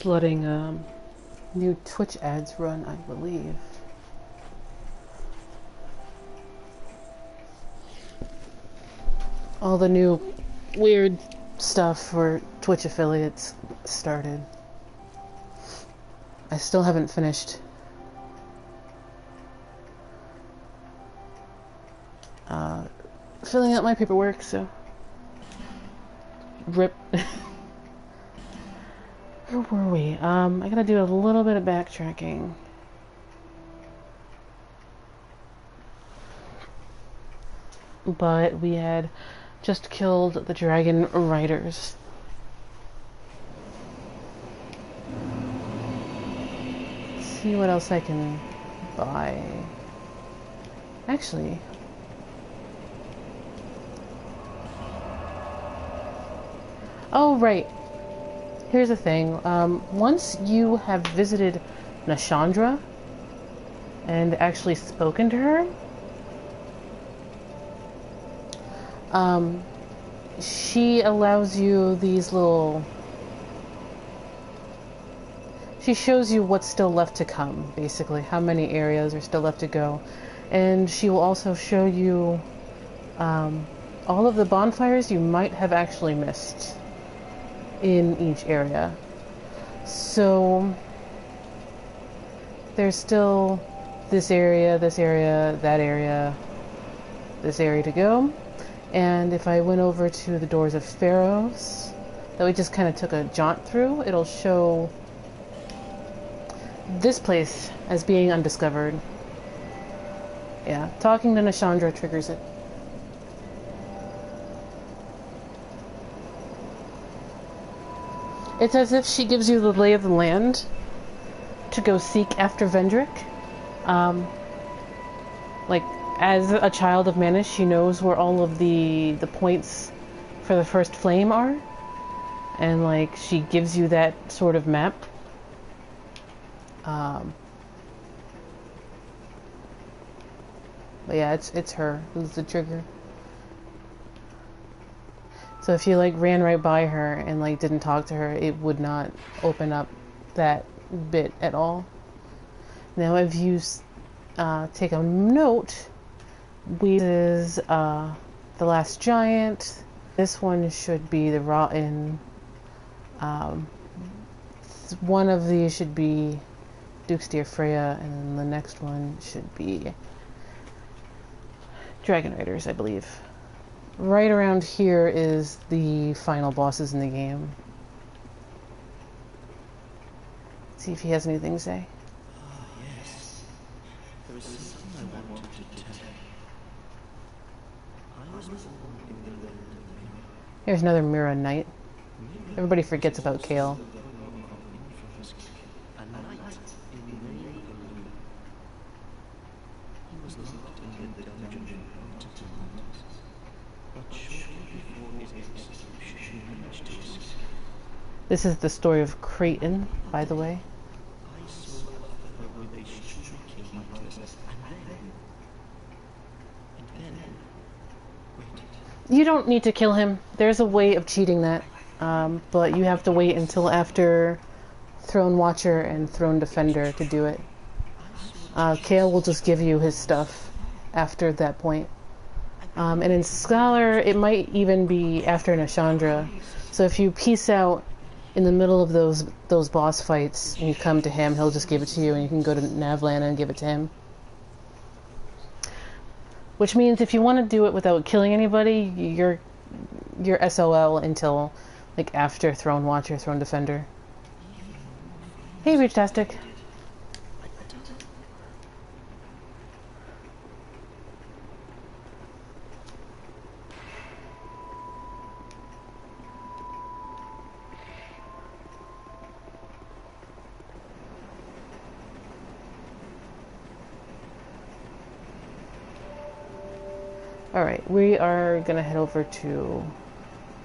just letting new Twitch ads run, I believe. All the new weird stuff for Twitch affiliates started. I still haven't finished filling out my paperwork, so rip. Where were we? I gotta do a little bit of backtracking. But we had just killed the Dragonriders. Let's see what else I can buy. Actually, oh right. Here's the thing. Once you have visited Nashadra and actually spoken to her, she allows you these little... She shows you what's still left to come, basically, how many areas are still left to go. And she will also show you all of the bonfires you might have actually missed in each area. So there's still this area, that area, this area to go. And if I went over to the doors of Pharros that we just kind of took a jaunt through, it'll show this place as being undiscovered. Yeah, talking to Nashandra triggers it. It's as if she gives you the lay of the land to go seek after Vendrick. Like, as a child of Mana, she knows where all of the points for the first flame are. And, like, she gives you that sort of map. But yeah, it's her who's the trigger. So if you like ran right by her and like didn't talk to her, it would not open up that bit at all. Now if you take a note, this is the last giant. This one should be the rotten. One of these should be Duke's Dear Freya, and then the next one should be Dragonriders, I believe. Right around here is the final bosses in the game. Let's see if he has anything to say. Yes. There is something I wanted to tell you. I was born in the land of Mirror. Here's another Mirror Knight. Everybody forgets about Gael. A knight in the name of Luciferase. He was locked in the dungeon multiple months, but shortly before his execution, he managed to escape. This is the story of Creighton, by the way. I saw a fellow with a striking likeness, and then waited. You don't need to kill him. There's a way of cheating that, but you have to wait until after Throne Watcher and Throne Defender to do it. Gael will just give you his stuff after that point. And in Scholar, it might even be after Nashandra. So if you peace out in the middle of those boss fights and you come to him, he'll just give it to you, and you can go to Navlana and give it to him. Which means if you want to do it without killing anybody, you're SOL until like after Throne Watcher, Throne Defender. Hey, Reachtastic. Alright, we are gonna head over to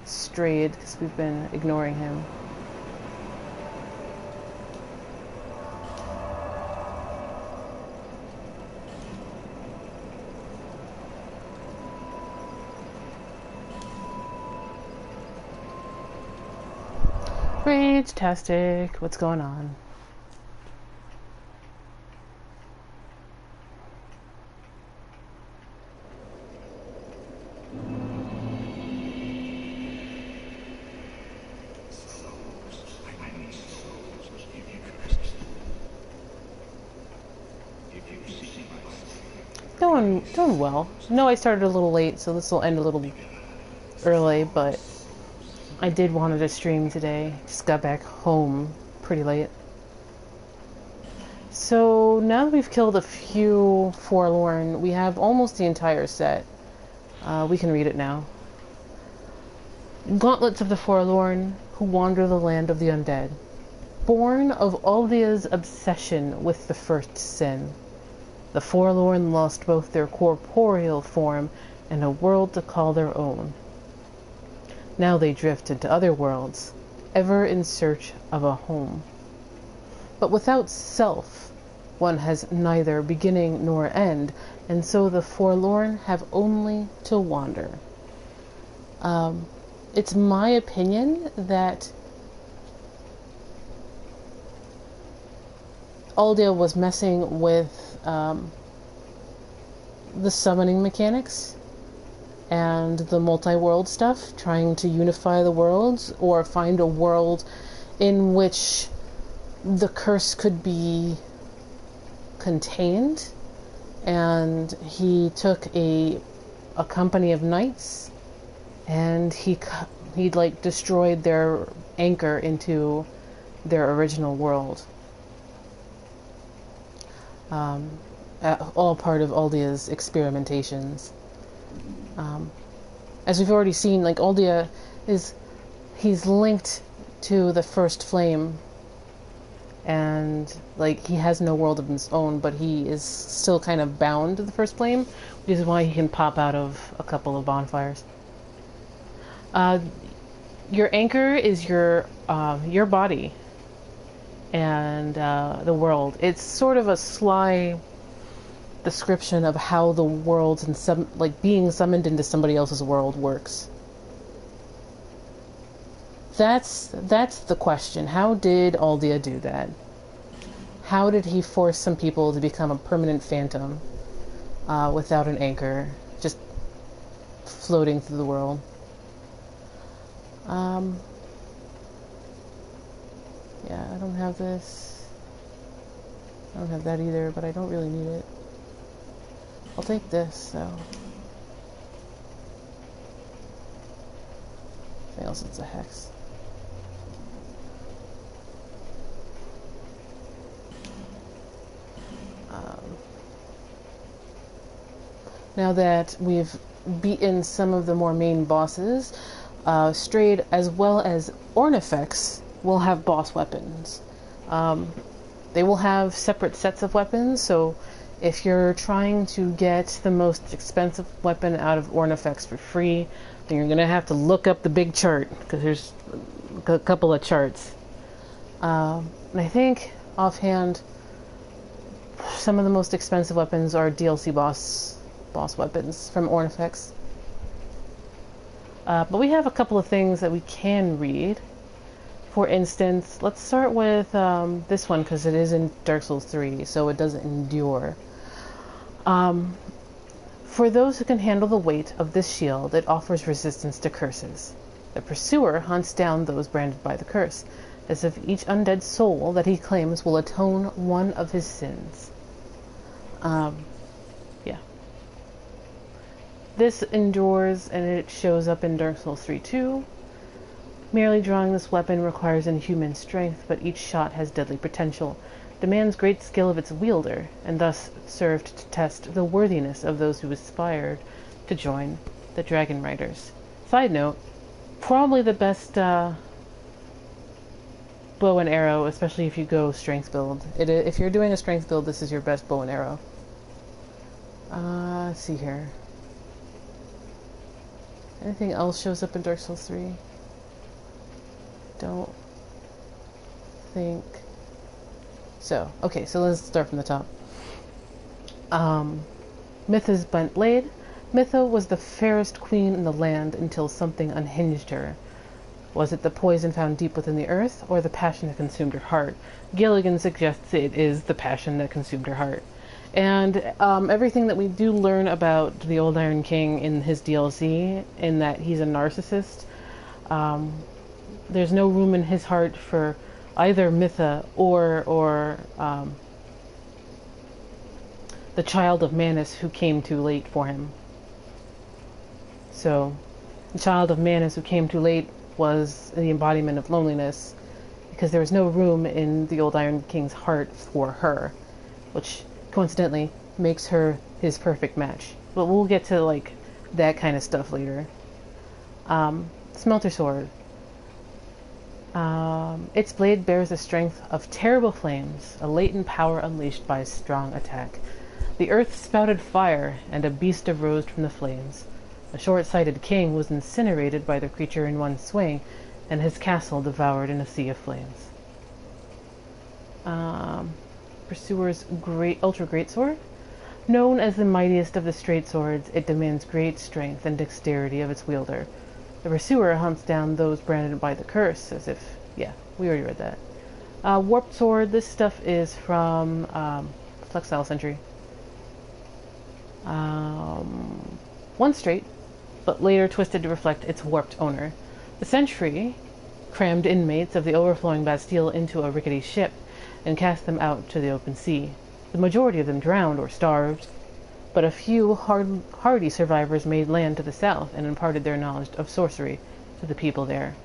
Straid because we've been ignoring him. Rage-tastic. What's going on? Doing well. No, I started a little late, so this will end a little early, but I did want to stream today. Just got back home pretty late. So now that we've killed a few Forlorn, we have almost the entire set. We can read it now. Gauntlets of the Forlorn, who wander the land of the undead. Born of Aldia's obsession with the first sin, the Forlorn lost both their corporeal form and a world to call their own. Now they drift into other worlds, ever in search of a home. But without self, one has neither beginning nor end, and so the Forlorn have only to wander. It's my opinion that Aldia was messing with the summoning mechanics and the multi-world stuff, trying to unify the worlds or find a world in which the curse could be contained. And he took a company of knights and he like destroyed their anchor into their original world. All part of Aldia's experimentations. As we've already seen, like Aldia he's linked to the first flame, and like he has no world of his own, but he is still kind of bound to the first flame, which is why he can pop out of a couple of bonfires. Your anchor is your body and the world. It's sort of a sly description of how the world and like being summoned into somebody else's world works. That's the question. How did Aldia do that? How did he force some people to become a permanent phantom without an anchor, just floating through the world? Yeah, I don't have this. I don't have that either, but I don't really need it. I'll take this, though. Anything else, it's a hex. Now that we've beaten some of the more main bosses, Straid as well as Ornifex will have boss weapons. They will have separate sets of weapons, so if you're trying to get the most expensive weapon out of Ornifex for free, then you're going to have to look up the big chart, because there's a couple of charts. And I think, offhand, some of the most expensive weapons are DLC boss weapons from Ornifex. But we have a couple of things that we can read. For instance, let's start with this one, because it is in Dark Souls 3, so it doesn't endure. For those who can handle the weight of this shield, it offers resistance to curses. The pursuer hunts down those branded by the curse, as if each undead soul that he claims will atone one of his sins. Yeah. This endures, and it shows up in Dark Souls 3 too. Merely drawing this weapon requires inhuman strength, but each shot has deadly potential, demands great skill of its wielder, and thus served to test the worthiness of those who aspired to join the Dragonriders. Side note, probably the best bow and arrow, especially if you go strength build. If you're doing a strength build, this is your best bow and arrow. Let's see here. Anything else shows up in Dark Souls 3? Don't think so. Okay, so let's start from the top. Mytha's blunt blade. Mytha was the fairest queen in the land until something unhinged her. Was it the poison found deep within the earth, or the passion that consumed her heart? Gilligan suggests it is the passion that consumed her heart. And everything that we do learn about the Old Iron King in his DLC, in that he's a narcissist, there's no room in his heart for either Mitha or the child of Manus who came too late for him. So, the child of Manus who came too late was the embodiment of loneliness, because there was no room in the Old Iron King's heart for her, which coincidentally makes her his perfect match. But we'll get to like that kind of stuff later. Smelter Sword. Its blade bears the strength of terrible flames, a latent power unleashed by a strong attack. The earth spouted fire, and a beast arose from the flames. A short-sighted king was incinerated by the creature in one swing, and his castle devoured in a sea of flames. Pursuer's Ultra Greatsword. Known as the mightiest of the straight swords, it demands great strength and dexterity of its wielder. The Pursuer hunts down those branded by the curse, as if... yeah, we already read that. Warped Sword. This stuff is from Flexile Sentry. One straight, but later twisted to reflect its warped owner. The Sentry crammed inmates of the overflowing Bastille into a rickety ship and cast them out to the open sea. The majority of them drowned or starved, but a few hardy survivors made land to the south and imparted their knowledge of sorcery to the people there.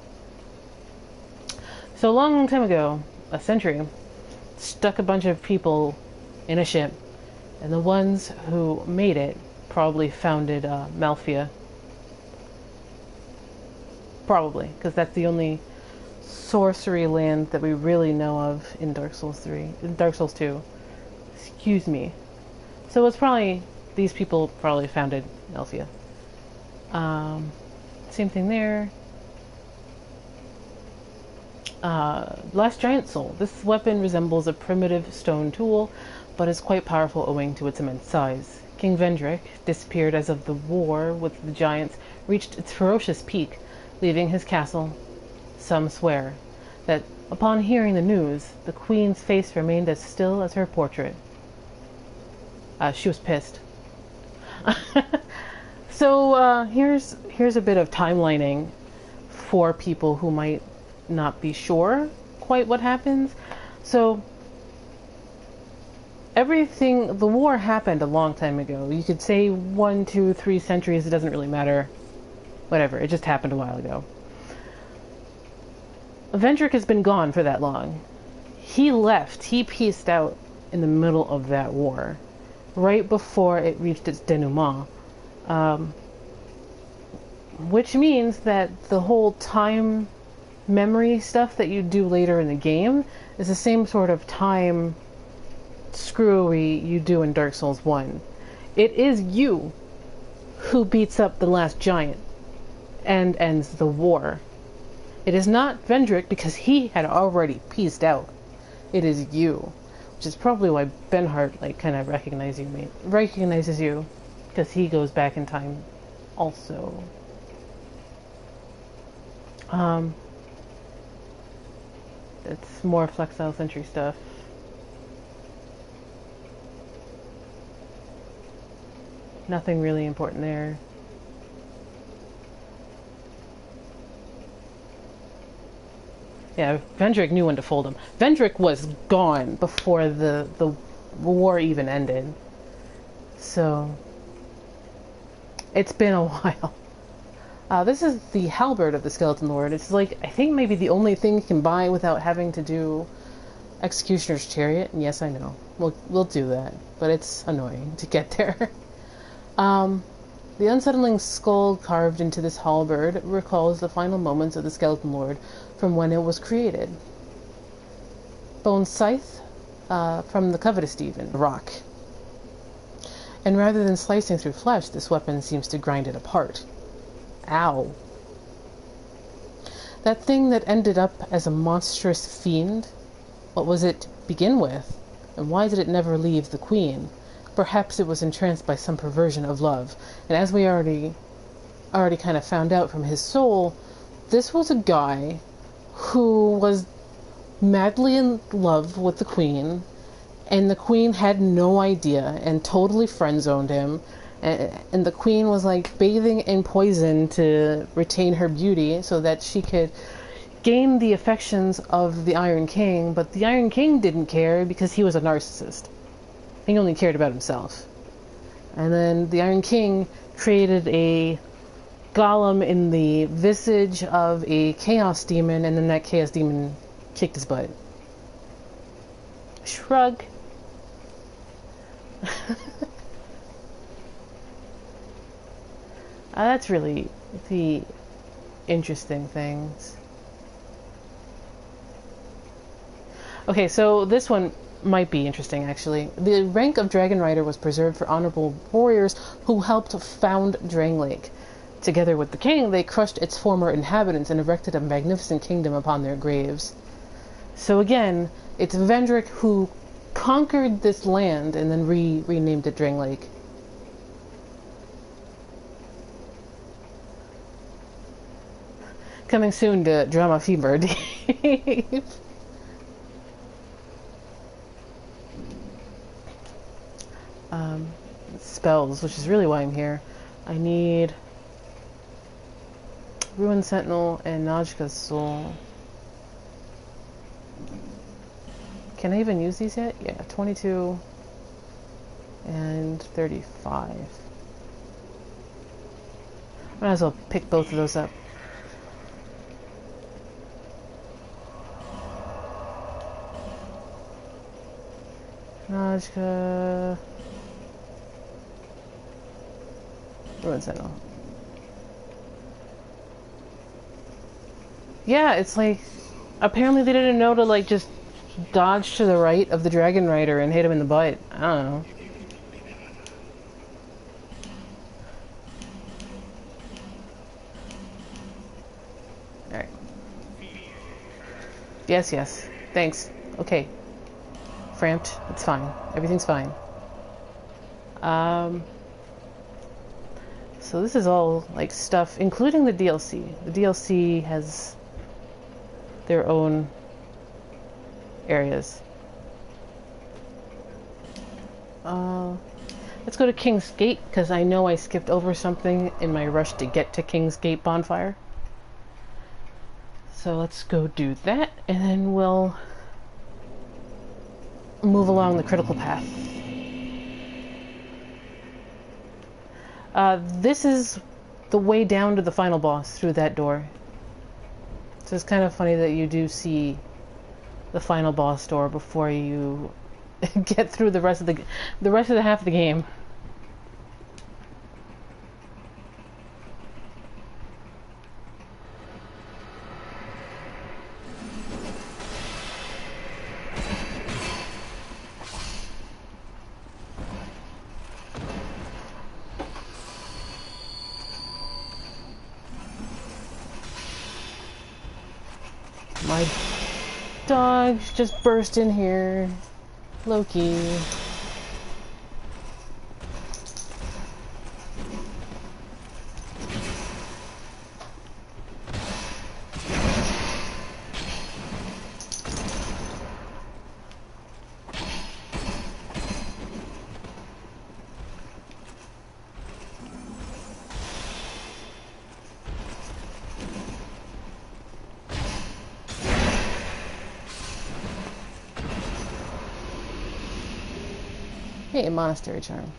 So a long time ago, a Sentry stuck a bunch of people in a ship, and the ones who made it probably founded Malphia. Probably, because that's the only sorcery land that we really know of in Dark Souls 2. Excuse me. So it's probably, these people probably founded Malphia. Same thing there. Last Giant Soul. This weapon resembles a primitive stone tool, but is quite powerful owing to its immense size. King Vendrick disappeared as of the war with the giants reached its ferocious peak, leaving his castle. Some swear that upon hearing the news, the queen's face remained as still as her portrait. She was pissed. So here's a bit of timelining for people who might not be sure quite what happens. So the war happened a long time ago. You could say 1, 2, 3 centuries, it doesn't really matter. Whatever, it just happened a while ago. Vendrick has been gone for that long. He left, he pieced out in the middle of that war, right before it reached its denouement. Which means that the whole time memory stuff that you do later in the game is the same sort of time screwery you do in Dark Souls 1. It is you who beats up the last giant and ends the war. It is not Vendrick, because he had already pieced out. It is you, which is probably why Benhart kind of recognizes you, because he goes back in time also. It's more Flexile Sentry stuff. Nothing really important there. Yeah, Vendrick knew when to fold him. Vendrick was gone before the war even ended. So, it's been a while. This is the halberd of the Skeleton Lord. It's I think maybe the only thing you can buy without having to do Executioner's Chariot. And yes, I know. We'll do that. But it's annoying to get there. The unsettling skull carved into this halberd recalls the final moments of the Skeleton Lord from when it was created. Bone scythe from the Covetous Steve in rock. And rather than slicing through flesh, this weapon seems to grind it apart. Ow. That thing that ended up as a monstrous fiend, what was it to begin with? And why did it never leave the queen? Perhaps it was entranced by some perversion of love. And as we already kind of found out from his soul, this was a guy who was madly in love with the queen, and the queen had no idea and totally friend-zoned him. And the queen was like bathing in poison to retain her beauty so that she could gain the affections of the Iron King, but the Iron King didn't care because he was a narcissist. He only cared about himself. And then the Iron King created a golem in the visage of a chaos demon, and then that chaos demon kicked his butt. Shrug. That's really the interesting things. Okay, so this one might be interesting, actually. The rank of Dragonrider was preserved for honorable warriors who helped found Drangleic. Together with the king, they crushed its former inhabitants and erected a magnificent kingdom upon their graves. So again, it's Vendrick who conquered this land and then renamed it Drangleic. Coming soon to Drama Fever. Spells, which is really why I'm here. I need Ruin Sentinel and Najka's Soul. Can I even use these yet? Yeah, 22 and 35. Might as well pick both of those up. Najka. Ruin Sentinel. Yeah, it's like, apparently they didn't know to like just dodge to the right of the Dragonrider and hit him in the butt. I don't know. Alright. Yes, yes. Thanks. Okay. Framped. It's fine. Everything's fine. So this is all like stuff, including the DLC. The DLC has their own areas. Let's go to King's Gate, because I know I skipped over something in my rush to get to King's Gate bonfire. So let's go do that, and then we'll move along the critical path. This is the way down to the final boss through that door. So it's kind of funny that you do see the final boss door before you get through the rest of the half of the game. My dogs just burst in here. Loki. Hey, a monastery charm.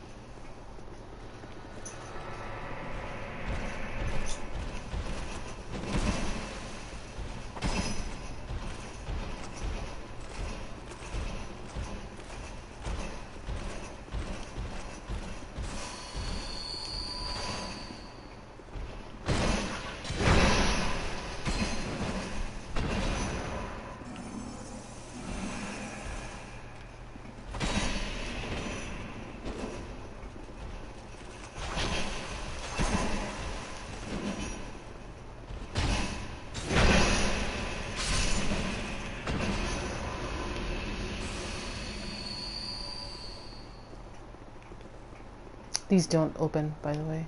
These don't open, by the way.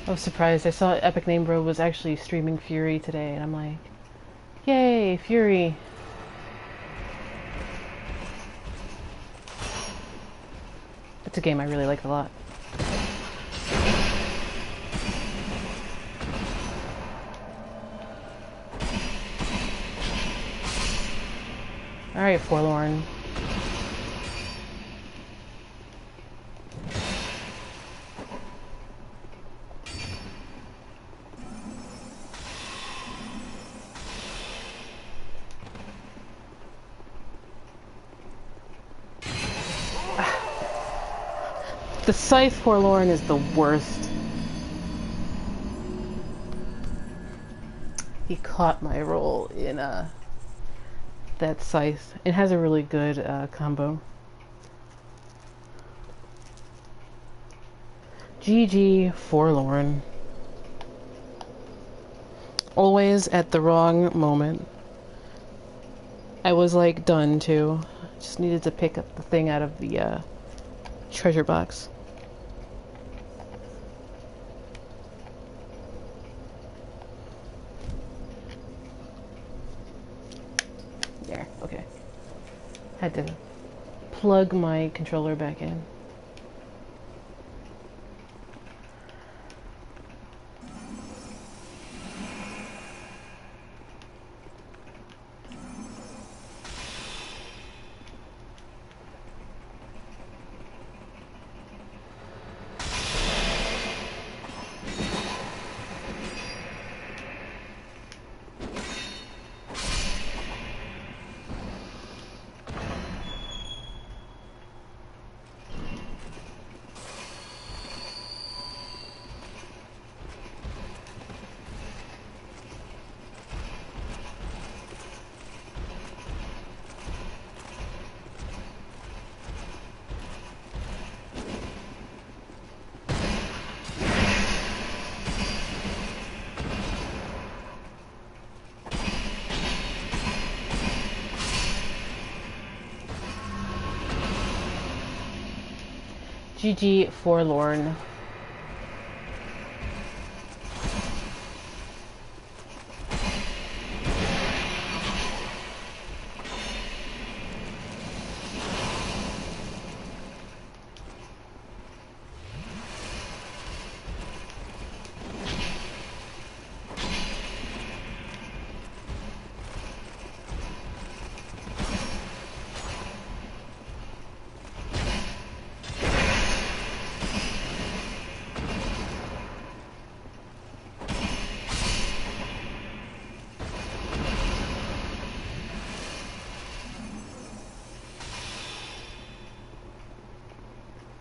I was surprised. I saw Epic Name Bro was actually streaming Fury today, and I'm like, yay, Fury. It's a game I really like a lot. Alright, Forlorn. The Scythe Forlorn is the worst. He caught my roll in that Scythe. It has a really good combo. GG Forlorn. Always at the wrong moment. I was like done too. Just needed to pick up the thing out of the treasure box. There, okay. Had to plug my controller back in. GG Forlorn.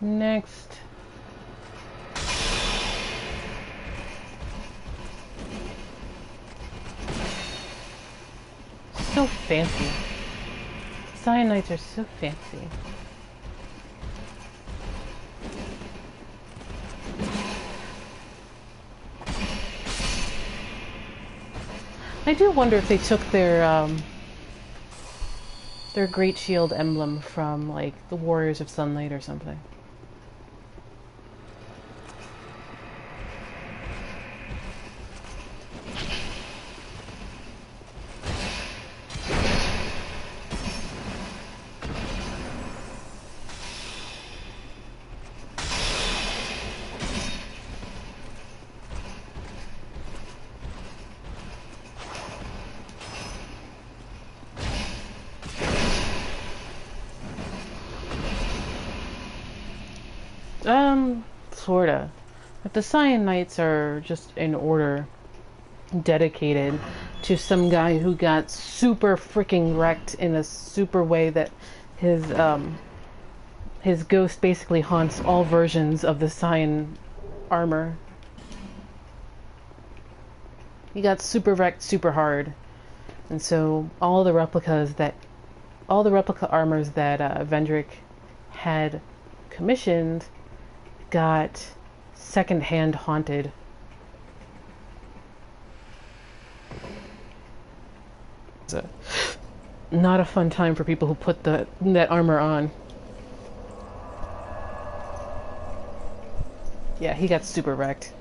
Next. So fancy. Cyanites are so fancy. I do wonder if they took their Great Shield emblem from, like, the Warriors of Sunlight or something. Sorta. But the Cyanites are just an order dedicated to some guy who got super freaking wrecked in a super way that his ghost basically haunts all versions of the Cyan armor. He got super wrecked super hard. And so all the replica armors that Vendrick had commissioned got second-hand haunted. It's not a fun time for people who put that armor on. Yeah, he got super wrecked.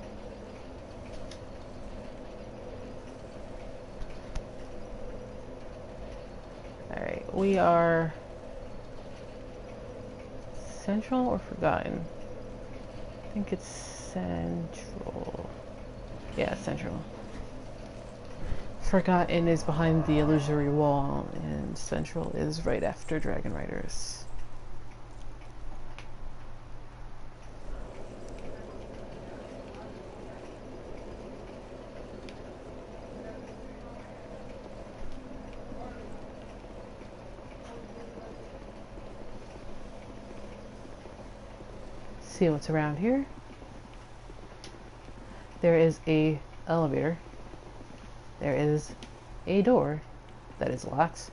we are Central or Forgotten? I think it's Central. Yeah, Central. Forgotten is behind the illusory wall, and Central is right after Dragonriders. See what's around here. There is a elevator. There is a door that is locked.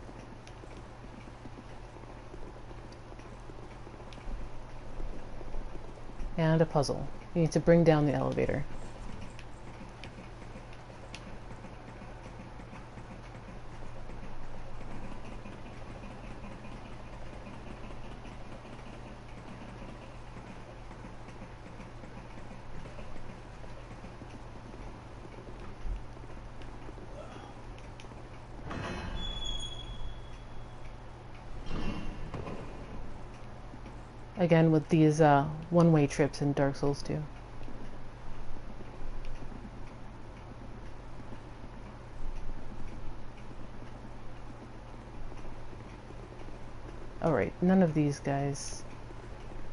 And a puzzle. You need to bring down the elevator. Again, with these one-way trips in Dark Souls 2. Alright, none of these guys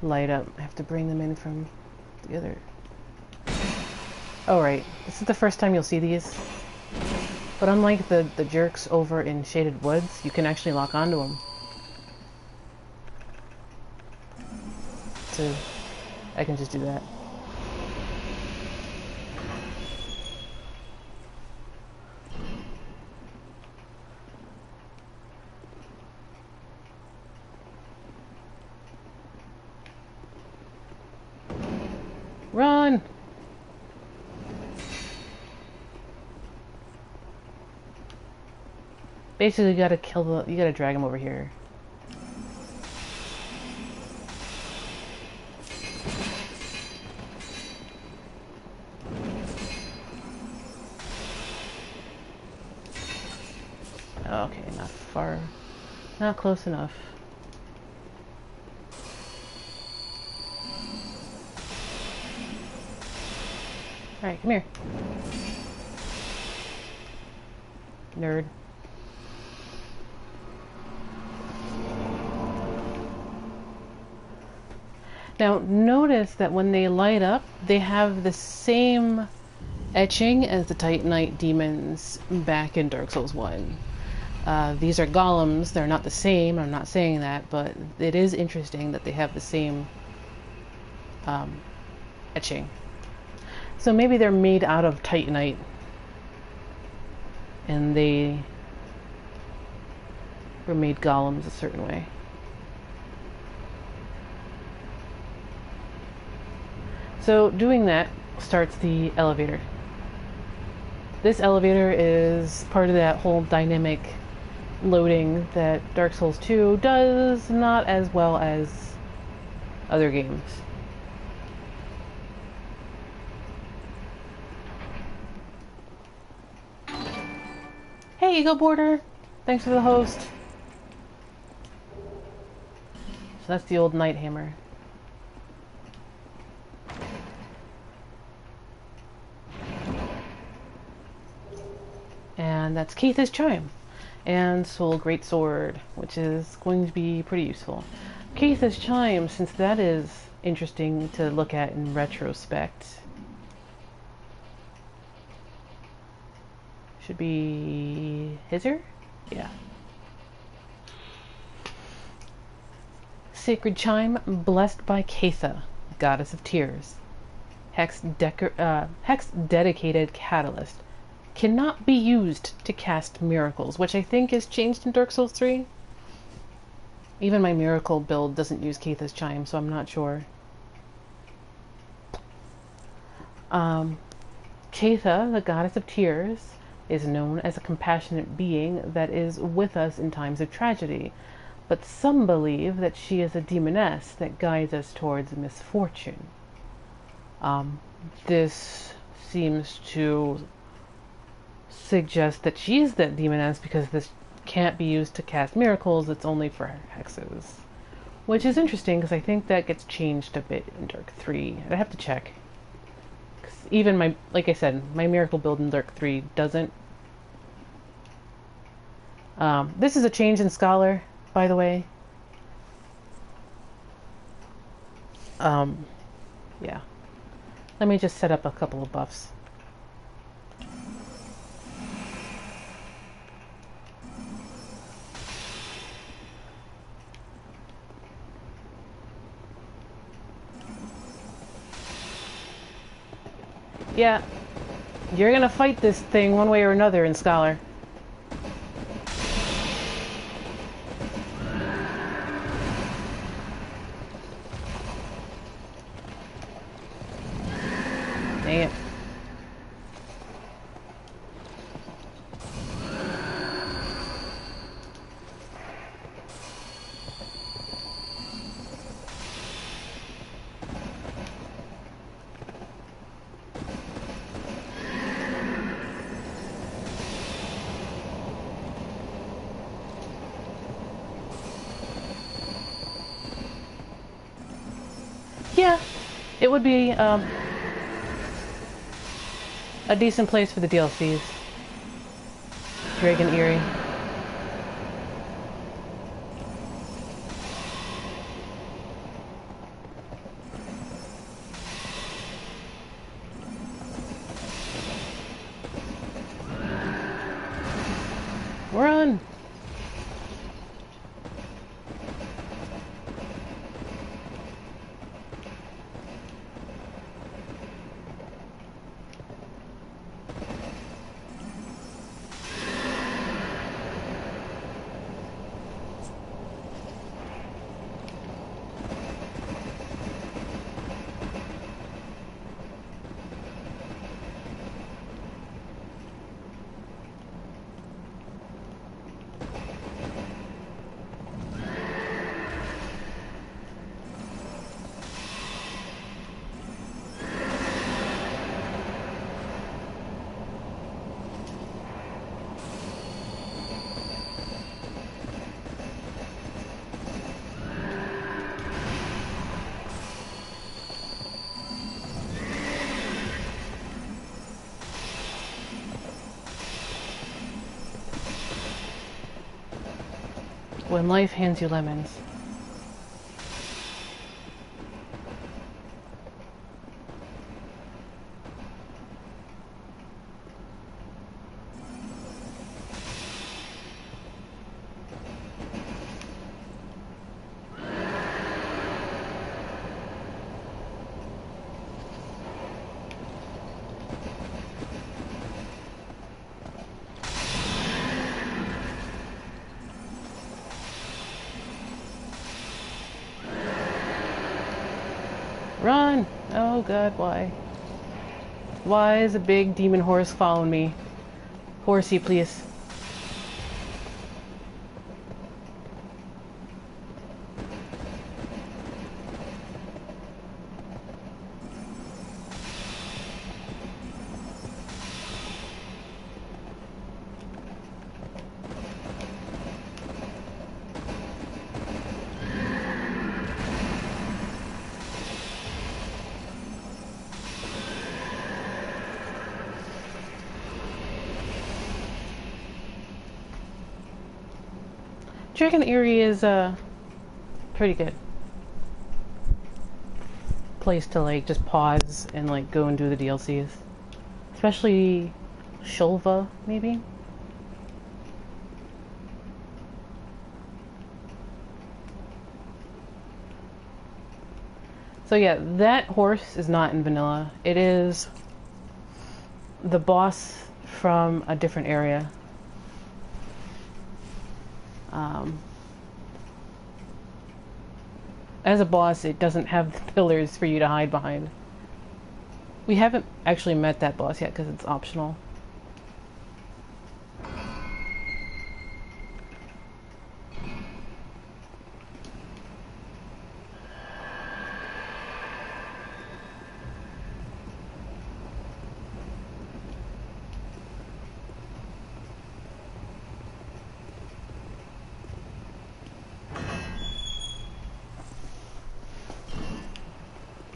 light up. I have to bring them in from the other. Alright, this is the first time you'll see these. But unlike the jerks over in Shaded Woods, you can actually lock onto them. So I can just do that. Run! Basically, you gotta drag him over here. Okay, not far. Not close enough. Alright, come here. Nerd. Now, notice that when they light up, they have the same etching as the Titanite demons back in Dark Souls 1. These are golems. They're not the same. I'm not saying that, but it is interesting that they have the same etching. So maybe they're made out of Titanite, and they were made golems a certain way. So doing that starts the elevator. This elevator is part of that whole dynamic loading that Dark Souls 2 does not as well as other games. Hey, Ego Border! Thanks for the host. So that's the old Night Hammer. And that's Keith's Chime. And Soul Greatsword, which is going to be pretty useful. Keith's Chime, since that is interesting to look at in retrospect, should be Hizzer? Yeah. Sacred Chime, blessed by Keitha, Goddess of Tears. Hex dedicated catalyst. Cannot be used to cast miracles, which I think is changed in Dark Souls 3. Even my miracle build doesn't use Keitha's Chime, so I'm not sure. Keitha, the Goddess of Tears, is known as a compassionate being that is with us in times of tragedy, but some believe that she is a demoness that guides us towards misfortune. This seems to suggest that she is that demoness because this can't be used to cast miracles, it's only for hexes. Which is interesting, because I think that gets changed a bit in Dark 3. I'd have to check. 'Cause even my, like I said, my miracle build in Dark 3 doesn't. This is a change in Scholar, by the way. Yeah. Let me just set up a couple of buffs. Yeah, you're gonna fight this thing one way or another in Scholar. Dang it. Yeah, it would be a decent place for the DLCs. Dragon Eerie. Run! When life hands you lemons. Run! Oh god, why? Why is a big demon horse following me? Horsey, please. Dragon Eerie is pretty good place to like just pause and like go and do the DLCs, especially Shulva maybe. So yeah, that horse is not in vanilla. It is the boss from a different area. As a boss, it doesn't have the pillars for you to hide behind. We haven't actually met that boss yet because it's optional.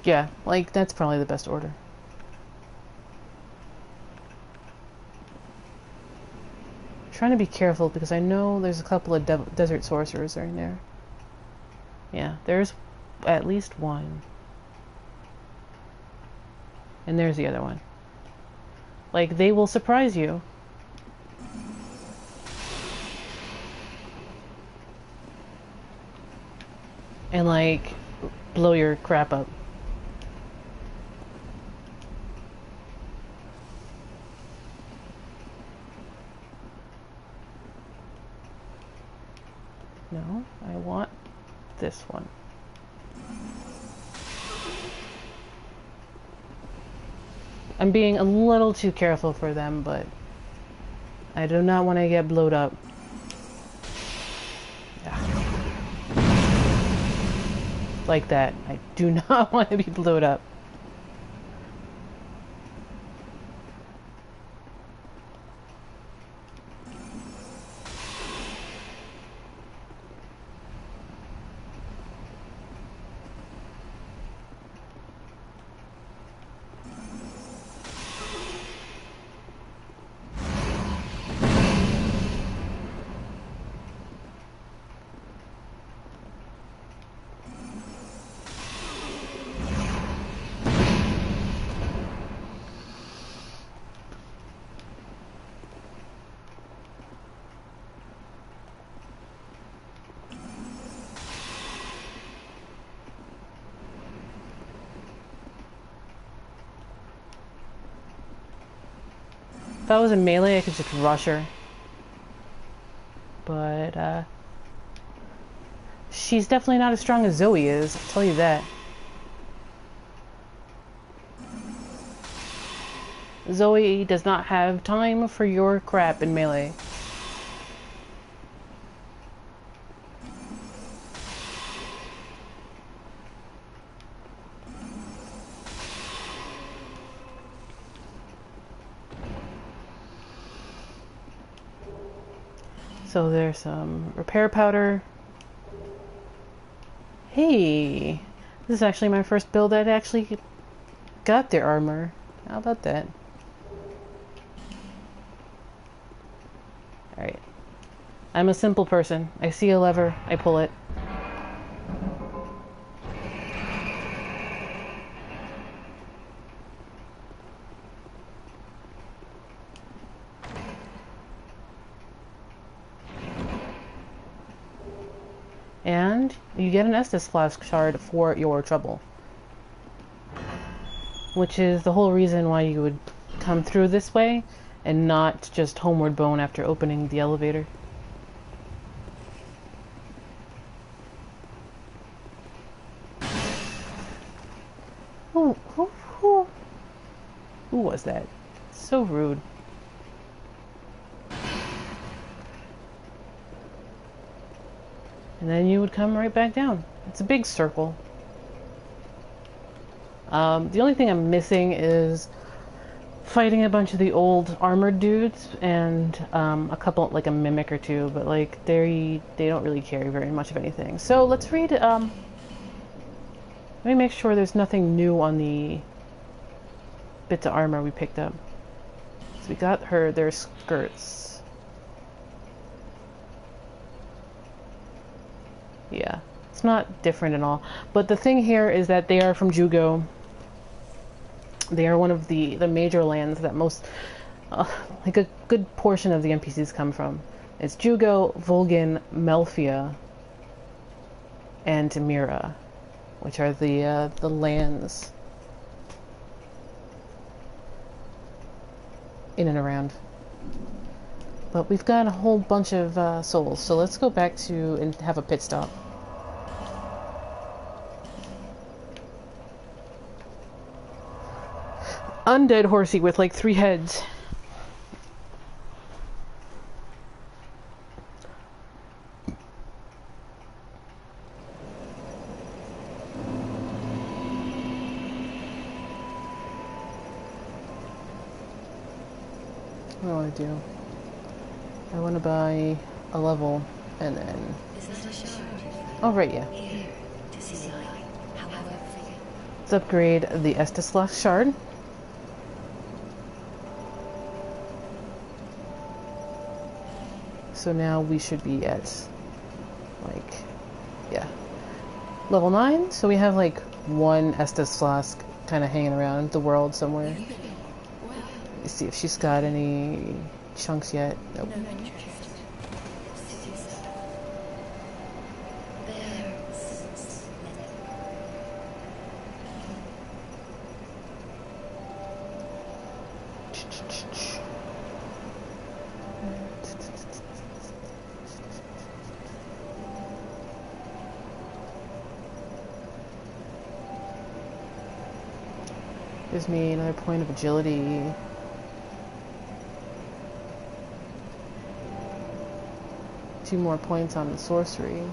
Yeah, like, that's probably the best order. Trying to be careful because I know there's a couple of desert sorcerers in there. Yeah, there's at least one. And there's the other one. Like, they will surprise you. And, like, blow your crap up. No, I want this one. I'm being a little too careful for them, but I do not want to get blowed up. Yeah. Like that. I do not want to be blowed up. If I was in melee, I could just rush her. But, she's definitely not as strong as Zoe is, I'll tell you that. Zoe does not have time for your crap in melee. So there's some repair powder. Hey, this is actually my first build that actually got their armor. How about that? Alright. I'm a simple person. I see a lever, I pull it. And you get an Estus Flask shard for your trouble. Which is the whole reason why you would come through this way and not just homeward bone after opening the elevator. Who was that? So rude. And then you would come right back down. It's a big circle. The only thing I'm missing is fighting a bunch of the old armored dudes and a couple, like a mimic or two, but like they don't really carry very much of anything. So let's read. Let me make sure there's nothing new on the bits of armor we picked up. So we got their skirts. Yeah, it's not different at all. But the thing here is that they are from Jugo. They are one of the major lands that most, like a good portion of the NPCs come from. It's Jugo, Vol'gin, Melfia, and Mira, which are the lands in and around. But we've got a whole bunch of souls, so let's go back to and have a pit stop. Undead horsey with like 3 heads. What do I want to do? I want to buy a level and then... Oh, right, yeah. Let's upgrade the Estislash Shard. So now we should be at, like, yeah, level 9. So we have like one Estus Flask kind of hanging around the world somewhere. Let's see if she's got any chunks yet. Nope. Gives me another point of agility. Two more points on the sorcery.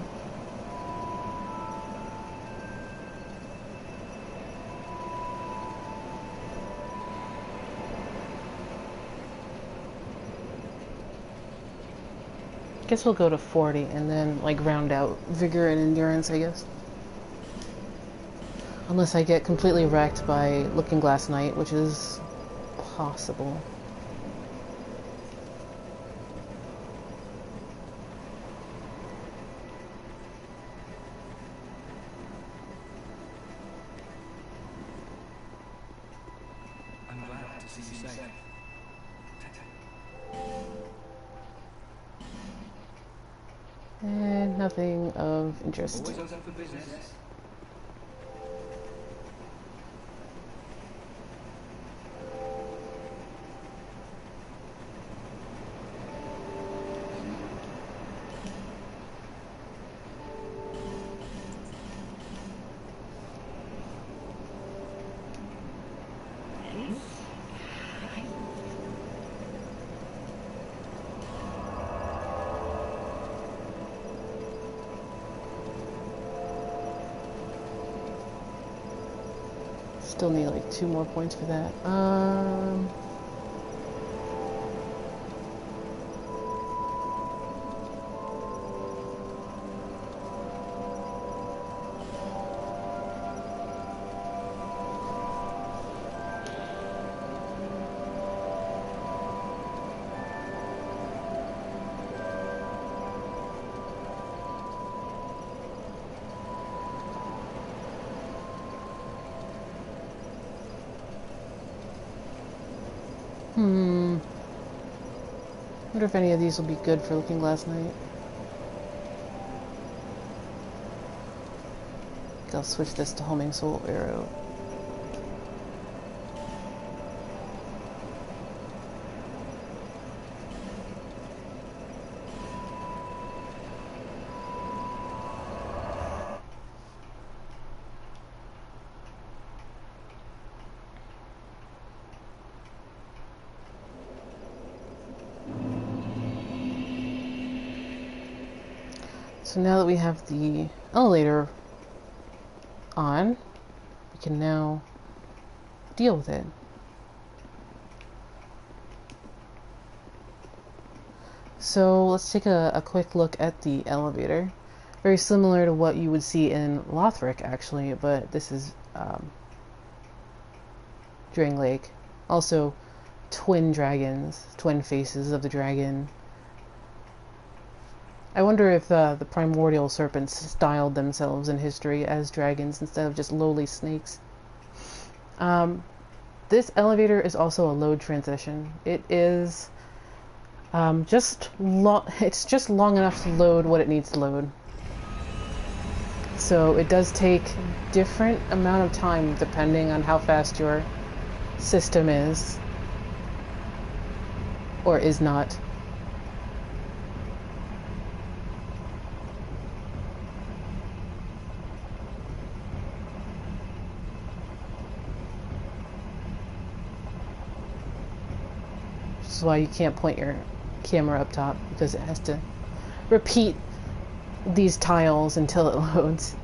Guess we'll go to 40 and then like round out vigor and endurance, I guess. Unless I get completely wrecked by Looking Glass Knight, which is possible. I'm glad to see you safe. And nothing of interest. Always open for business. Still need like 2 more points for that. Wonder if any of these will be good for Looking Glass Knight. I'll switch this to Homing Soul Arrow. So now that we have the elevator on, we can now deal with it. So let's take a quick look at the elevator. Very similar to what you would see in Lothric, actually, but this is Drangleic. Also, twin dragons, twin faces of the dragon. I wonder if the primordial serpents styled themselves in history as dragons instead of just lowly snakes. This elevator is also a load transition. It is it's just long enough to load what it needs to load. So it does take different amount of time depending on how fast your system is or is not. This is why you can't point your camera up top, because it has to repeat these tiles until it loads.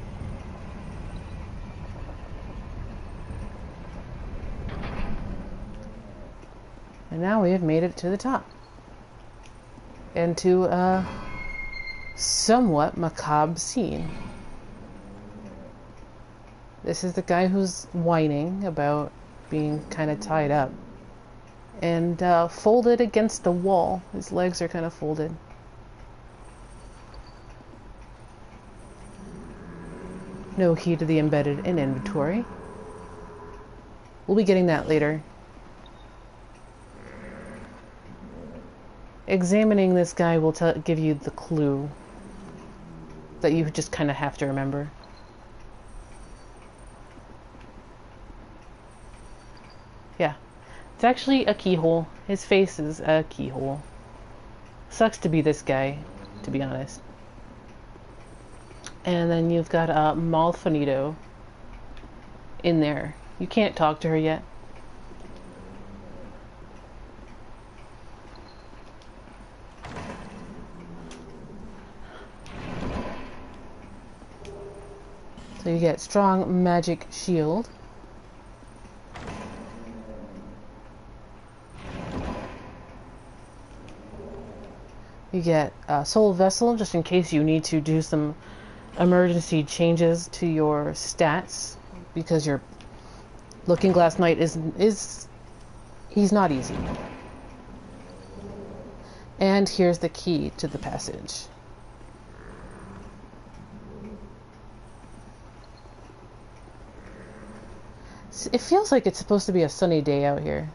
And now we have made it to the top. And to a somewhat macabre scene. This is the guy who's whining about being kind of tied up. And folded against a wall. His legs are kind of folded. No key to the embedded in inventory. We'll be getting that later. Examining this guy will give you the clue that you just kind of have to remember. Yeah. It's actually a keyhole. His face is a keyhole. Sucks to be this guy, to be honest. And then you've got Milfanito in there. You can't talk to her yet. So you get strong magic shield. You get Soul Vessel, just in case you need to do some emergency changes to your stats, because your Looking Glass Knight he's not easy. And here's the key to the passage. It feels like it's supposed to be a sunny day out here.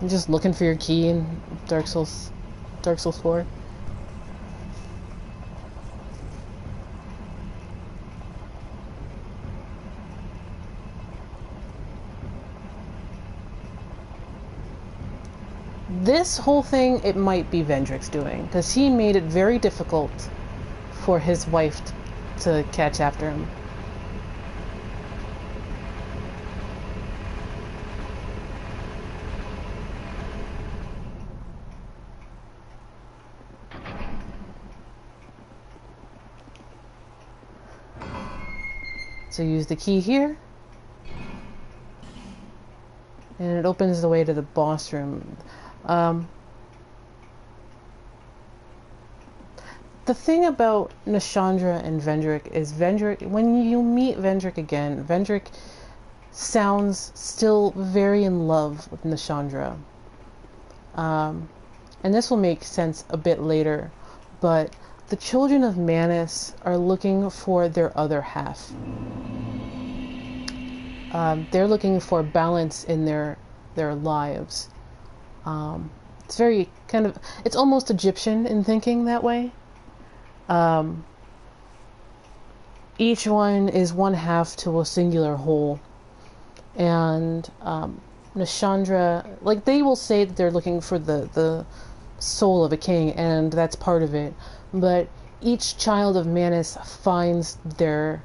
I'm just looking for your key in Dark Souls 4. This whole thing, it might be Vendrick's doing, because he made it very difficult for his wife to catch after him. So use the key here, and it opens the way to the boss room. The thing about Nashandra and Vendrick is when you meet Vendrick again, Vendrick sounds still very in love with Nashandra. And this will make sense a bit later, but the children of Manus are looking for their other half. They're looking for balance in their lives. It's very it's almost Egyptian in thinking that way. Each one is one half to a singular whole. And Nashandra, like, they will say that they're looking for the soul of a king, and that's part of it. But each child of Manus finds their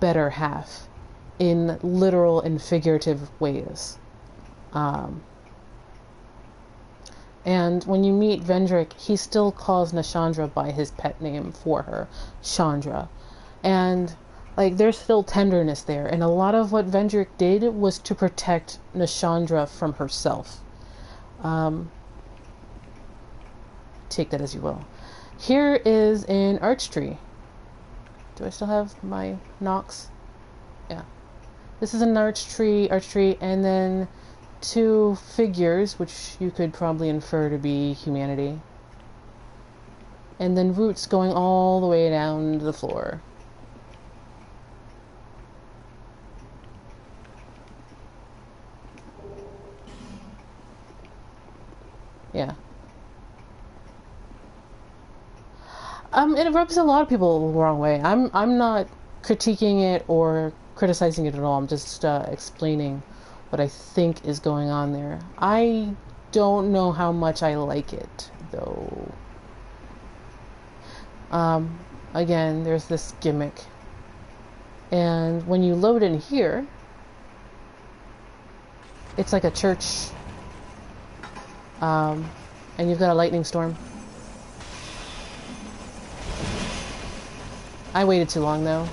better half in literal and figurative ways. And when you meet Vendrick, he still calls Nashandra by his pet name for her, Chandra. And, like, there's still tenderness there. And a lot of what Vendrick did was to protect Nashandra from herself. Take that as you will. Here is an archtree. Do I still have my Nox? Yeah. This is an archtree, and then 2 figures, which you could probably infer to be humanity. And then roots going all the way down to the floor. Yeah. It rubs a lot of people the wrong way. I'm not critiquing it or criticizing it at all. I'm just explaining what I think is going on there. I don't know how much I like it, though. Again, there's this gimmick. And when you load in here, it's like a church. And you've got a lightning storm. I waited too long, though.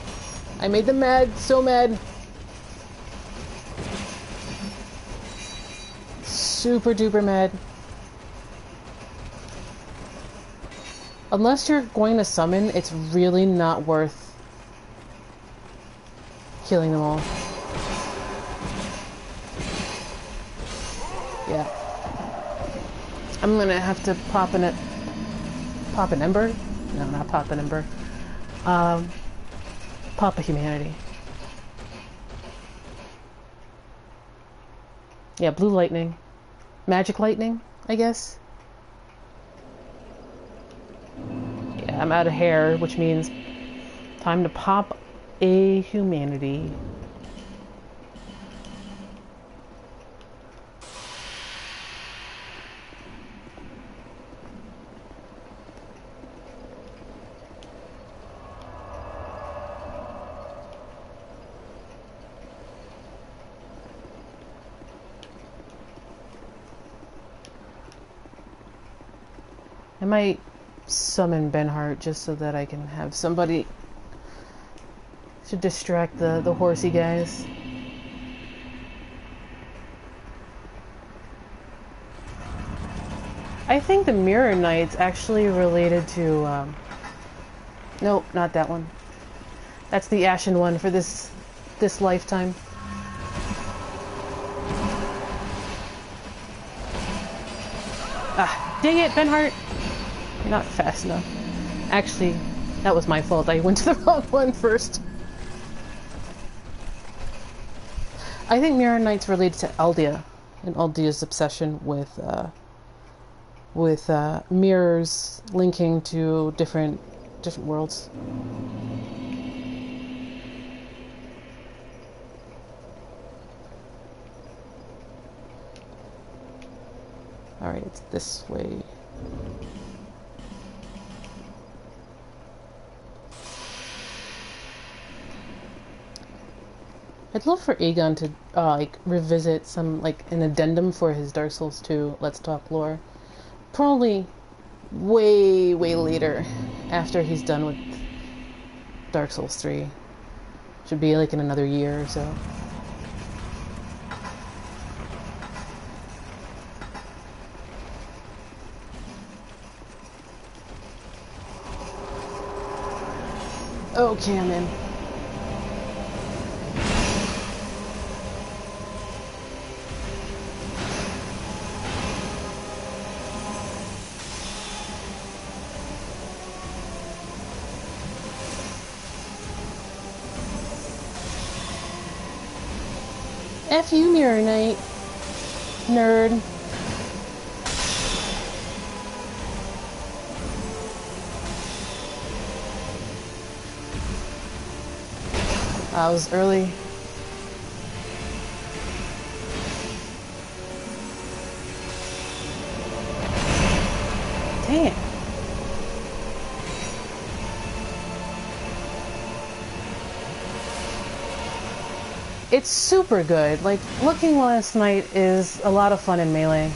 I made them mad. So mad. Super duper mad. Unless you're going to summon, it's really not worth killing them all. Yeah. I'm gonna have to pop an ember? No, not pop an ember. Pop a humanity. Yeah, blue lightning. Magic lightning, I guess. Yeah, I'm out of hair, which means time to pop a humanity. I might summon Benhart just so that I can have somebody to distract the horsey guys. I think the Mirror Knight's actually related to, nope, not that one. That's the Ashen one for this lifetime. Ah, dang it, Benhart! You're not fast enough. Actually, that was my fault. I went to the wrong one first. I think Mirror Knight's related to Aldea, and Aldea's obsession with mirrors linking to different worlds. Alright, it's this way. I'd love for Aegon to like revisit some an addendum for his Dark Souls 2 Let's Talk lore. Probably way later, after he's done with Dark Souls 3. Should be in another year or so. Okay, I'm in. F you, Mirror Knight. Nerd. I was early. Dang it. It's super good. Looking Last Night is a lot of fun in Melee.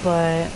But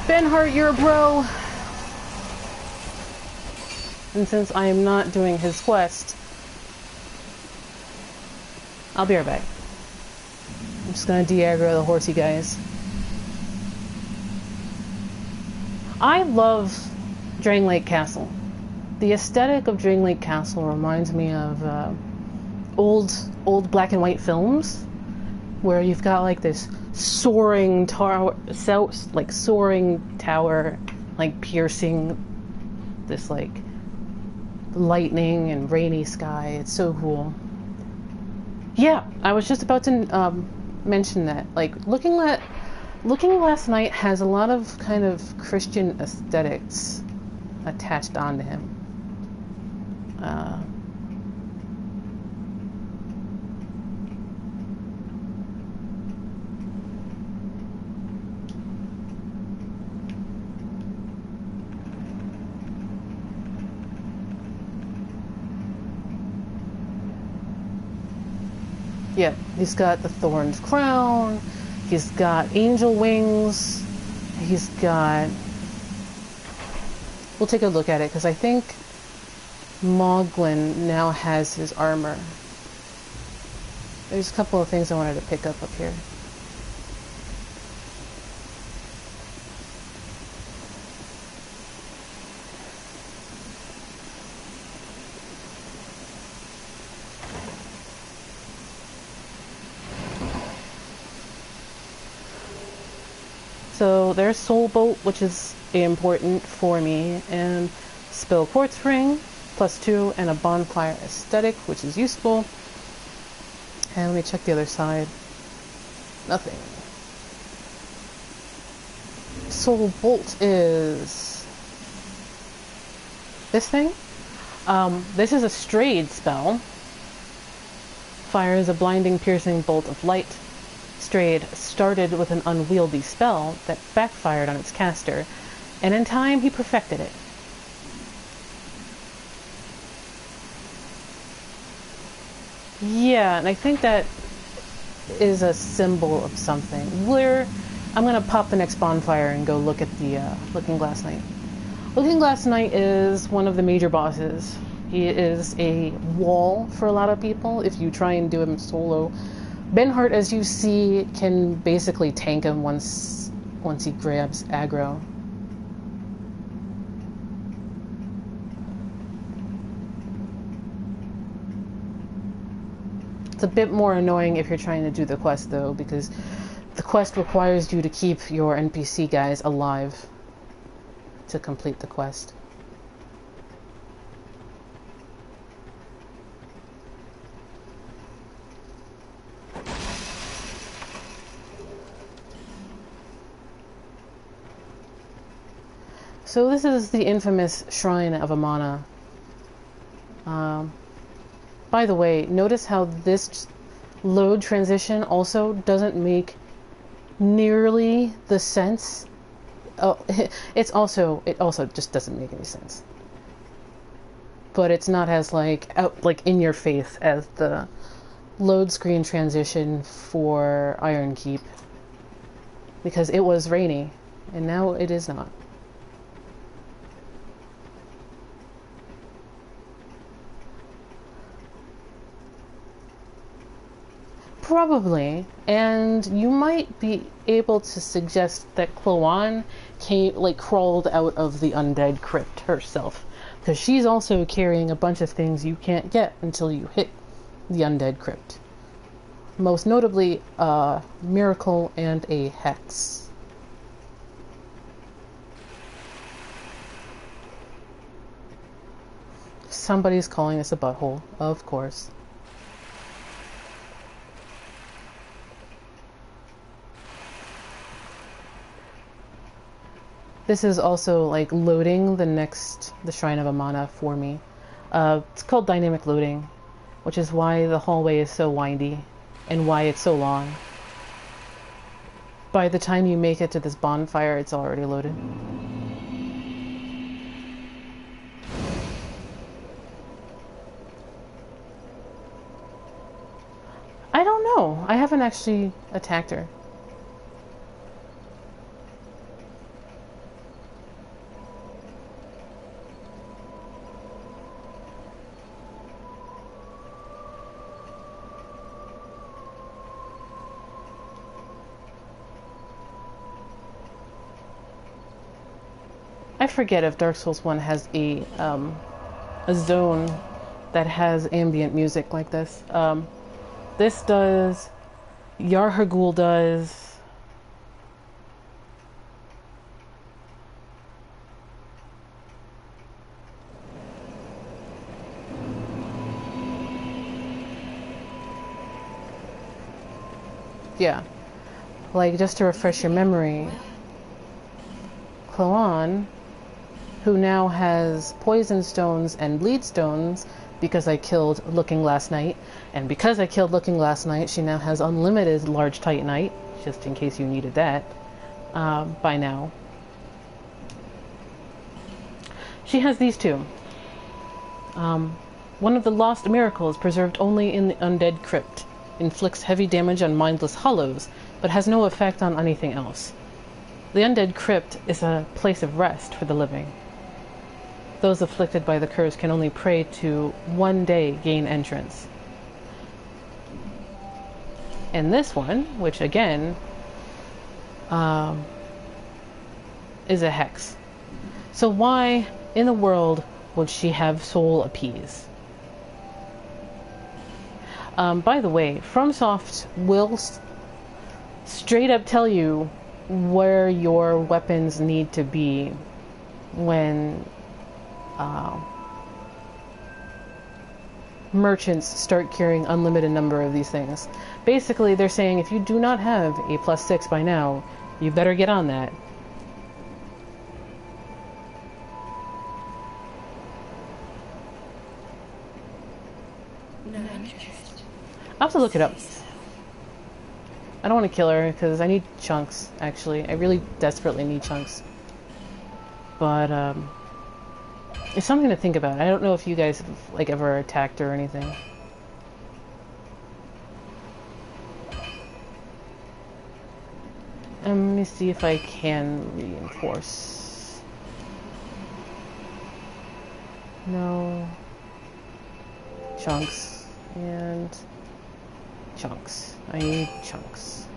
Benhart, you're a bro! And since I am not doing his quest, I'll be right back. I'm just gonna de-aggro the horsey guys. I love Drangleic Castle. The aesthetic of Drangleic Castle reminds me of old black and white films, where you've got like this soaring tower, like piercing this like lightning and rainy sky. It's so cool. Yeah, I was just about to mention that. Like looking last night has a lot of kind of Christian aesthetics attached onto him. Yeah, he's got the Thorn's crown, he's got angel wings, he's got... We'll take a look at it, because I think Moglin now has his armor. There's a couple of things I wanted to pick up here. So there's Soul Bolt, which is important for me, and Spell Quartz Ring, +2, and a Bonfire Aesthetic, which is useful. And let me check the other side. Nothing. Soul Bolt is this thing. This is a Straid spell. Fires a blinding, piercing bolt of light. Straid started with an unwieldy spell that backfired on its caster, and in time he perfected it. Yeah, and I think that is a symbol of something. I'm gonna pop the next bonfire and go look at the Looking Glass Knight. Looking Glass Knight is one of the major bosses. He is a wall for a lot of people if you try and do him solo. Benhart, as you see, can basically tank him once he grabs aggro. It's a bit more annoying if you're trying to do the quest, though, because the quest requires you to keep your NPC guys alive to complete the quest. So this is the infamous Shrine of Amana. By the way, notice how this load transition also doesn't make nearly the sense. Oh, it also just doesn't make any sense. But it's not as like in your face as the load screen transition for Iron Keep, because it was rainy and now it is not. Probably, and you might be able to suggest that Cloan crawled out of the undead crypt herself, because she's also carrying a bunch of things you can't get until you hit the undead crypt. Most notably, a miracle and a hex. Somebody's calling this a butthole, of course. This is also like loading the Shrine of Amana for me. It's called dynamic loading, which is why the hallway is so windy and why it's so long. By the time you make it to this bonfire, it's already loaded. I don't know. I haven't actually attacked her. I forget if Dark Souls 1 has a zone that has ambient music like this. This does. Yarhagul does. Yeah. Like, just to refresh your memory, Cloan, who now has poison stones and bleed stones because I killed Looking last night, and because I killed Looking last night, she now has unlimited large Titanite, just in case you needed that, by now. She has these two. One of the lost miracles preserved only in the undead crypt. Inflicts heavy damage on mindless hollows, but has no effect on anything else. The undead crypt is a place of rest for the living. Those afflicted by the curse can only pray to one day gain entrance. And this one, which again is a hex. So why in the world would she have soul appease? By the way, FromSoft will straight up tell you where your weapons need to be when merchants start carrying unlimited number of these things. Basically, they're saying if you do not have a +6 by now, you better get on that. No interest. I'll have to look it up. I don't want to kill her because I need chunks, actually. I really desperately need chunks. But, it's something to think about. I don't know if you guys have, like, ever attacked her or anything. Let me see if I can reinforce. No. Chunks. And chunks. I need chunks.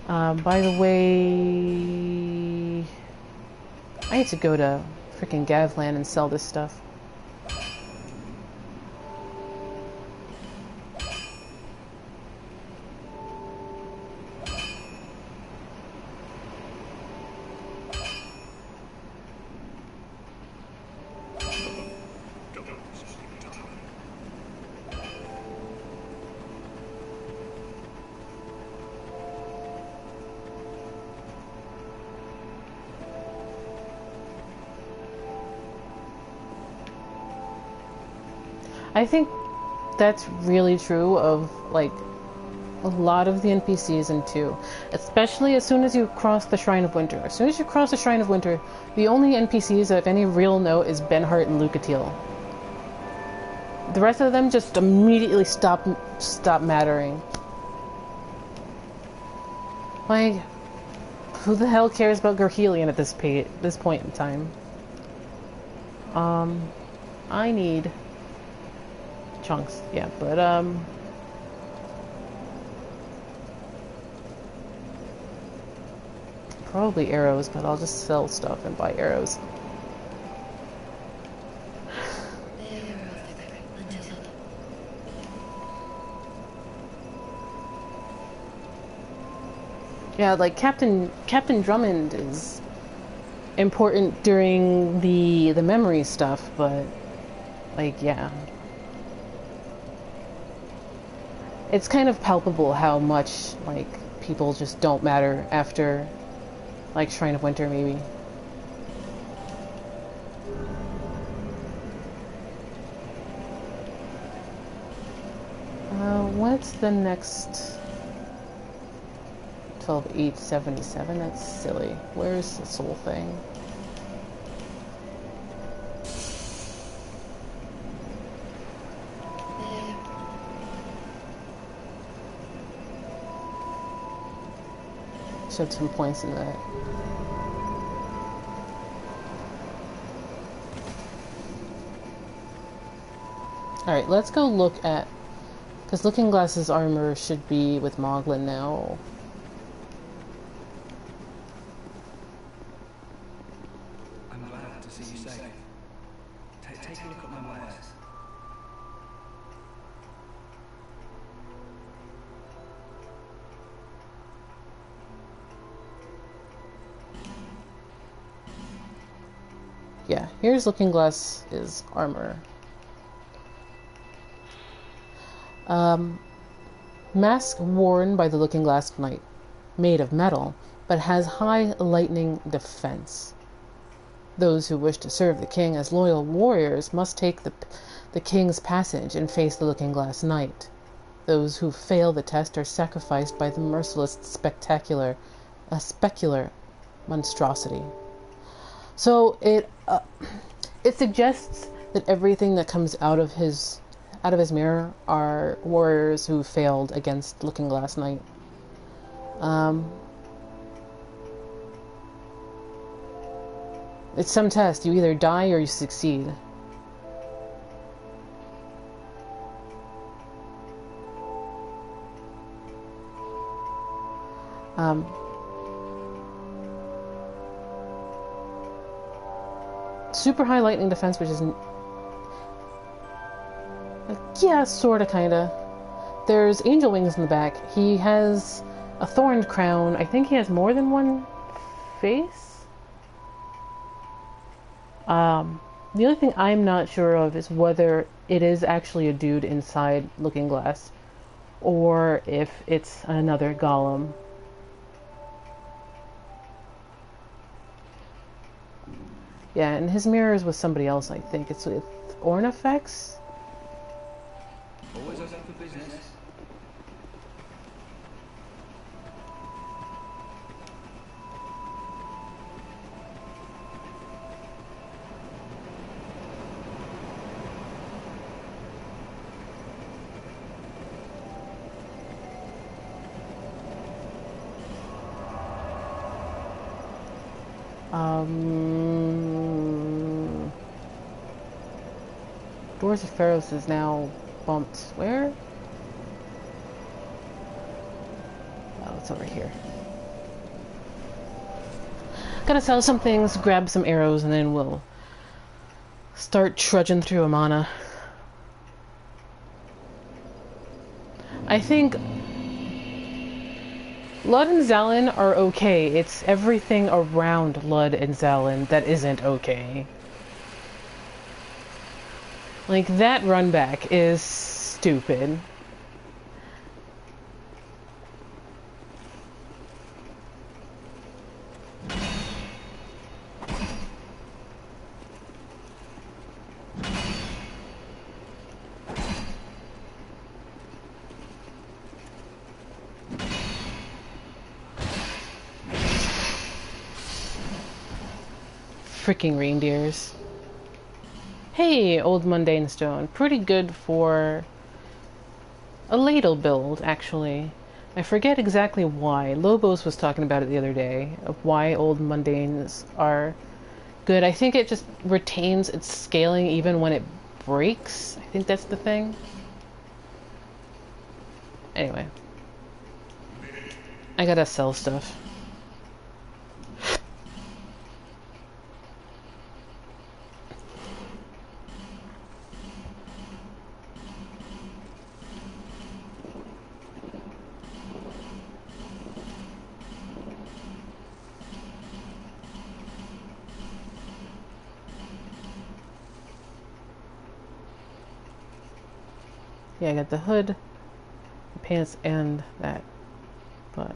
By the way, I need to go to freaking Gavlan and sell this stuff. I think that's really true of, like, a lot of the NPCs in 2. Especially as soon as you cross the Shrine of Winter. As soon as you cross the Shrine of Winter, the only NPCs of any real note is Benhart and Lucatiel. The rest of them just immediately stop mattering. Like, who the hell cares about Gerhelion at this point in time? I need chunks, yeah, but probably arrows, but I'll just sell stuff and buy arrows. Yeah, like Captain Drummond is important during the memory stuff, but like, yeah. It's kind of palpable how much, like, people just don't matter after, like, Shrine of Winter, maybe. What's the next? 12,877? That's silly. Where's the soul thing? Showed some points in that. Alright, let's go look at... because Looking Glass's armor should be with Moglin now. Yeah, here's Looking Glass's armor. Mask worn by the Looking Glass Knight, made of metal, but has high lightning defense. Those who wish to serve the king as loyal warriors must take the king's passage and face the Looking Glass Knight. Those who fail the test are sacrificed by the merciless specular monstrosity. So it suggests that everything that comes out of his mirror are warriors who failed against Looking Glass Knight. It's some test. You either die or you succeed. Super high lightning defense, which is... yeah, sorta, kinda. There's angel wings in the back. He has a thorned crown. I think he has more than one face? The only thing I'm not sure of is whether it is actually a dude inside Looking Glass, or if it's another golem. Yeah, and his mirror is with somebody else, I think. It's with Ornifex? Always open for business. Doors of Pharros is now bumped. Where? Oh, it's over here. Gotta sell some things, grab some arrows, and then we'll start trudging through Amana. I think Lud and Zalin are okay. It's everything around Lud and Zalin that isn't okay. Like, that run back is stupid. Freaking reindeers. Hey, old mundane stone. Pretty good for a ladle build, actually. I forget exactly why. Lobos was talking about it the other day, of why old mundanes are good. I think it just retains its scaling even when it breaks. I think that's the thing. Anyway. I gotta sell stuff. Yeah, I got the hood, the pants, and that, but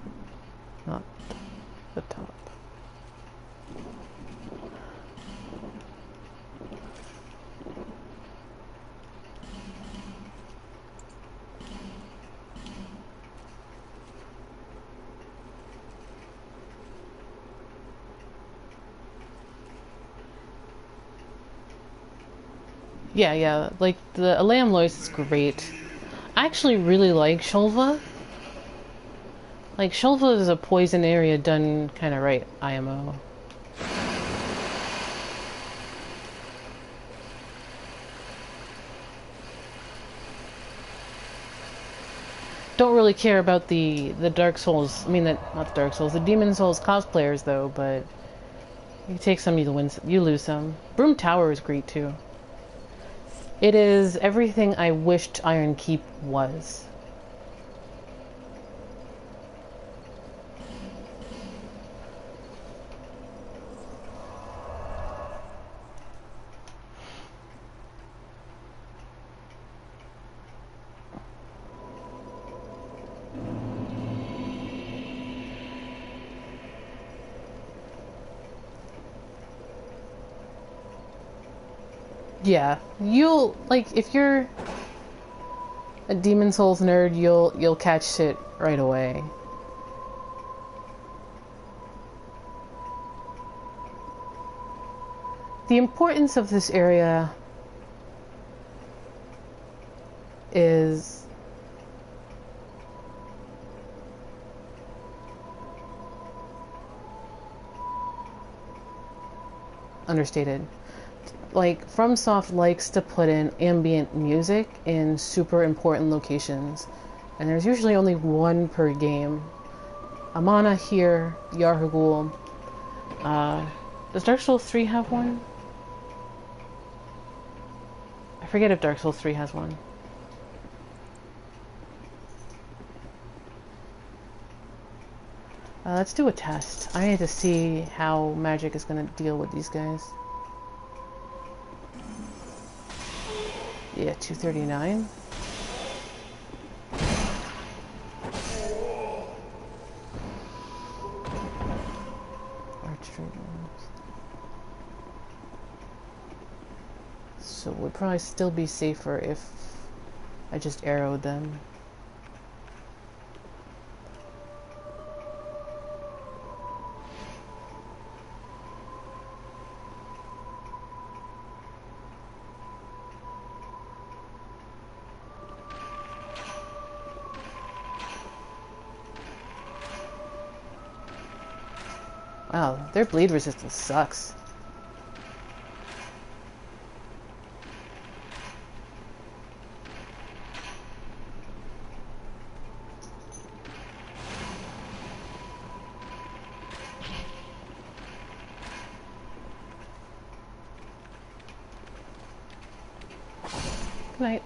not the top. Yeah, like the Alam Lois is great. I actually really like Shulva. Like, Shulva is a poison area done kind of right, IMO. Don't really care about the Dark Souls. I mean, not the Dark Souls, the Demon Souls cosplayers though. But you take some, you win some, you lose some. Broom Tower is great too. It is everything I wished Iron Keep was. Yeah, you'll, like, if you're a Demon Souls nerd, you'll catch shit right away. The importance of this area is understated. Like, FromSoft likes to put in ambient music in super important locations, and there's usually only one per game. Amana here, Yarhagul. Does Dark Souls 3 have one? I forget if Dark Souls 3 has one. Let's do a test. I need to see how magic is going to deal with these guys. Yeah, 239. Archdrake. So it would probably still be safer if I just arrowed them. Wow, their bleed resistance sucks. Good night.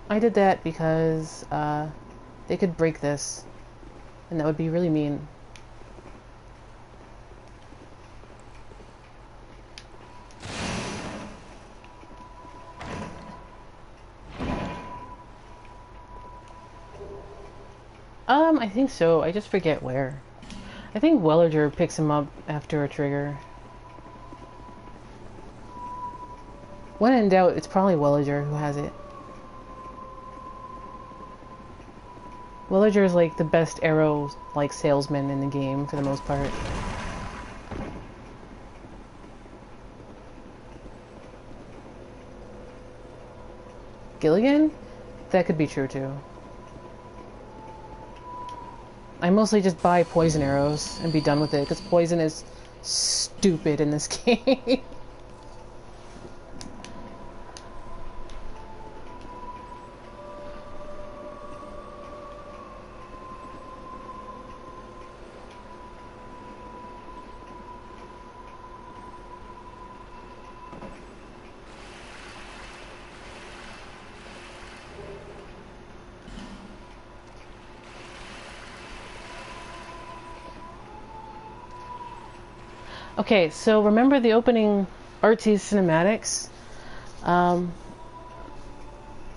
I did that because, they could break this, and that would be really mean. I think so. I just forget where. I think Wellager picks him up after a trigger. When in doubt, it's probably Wellager who has it. Wellager is like the best arrow like salesman in the game for the most part. Gilligan? That could be true too. I mostly just buy poison arrows and be done with it because poison is stupid in this game. Okay, so remember the opening artsy cinematics? I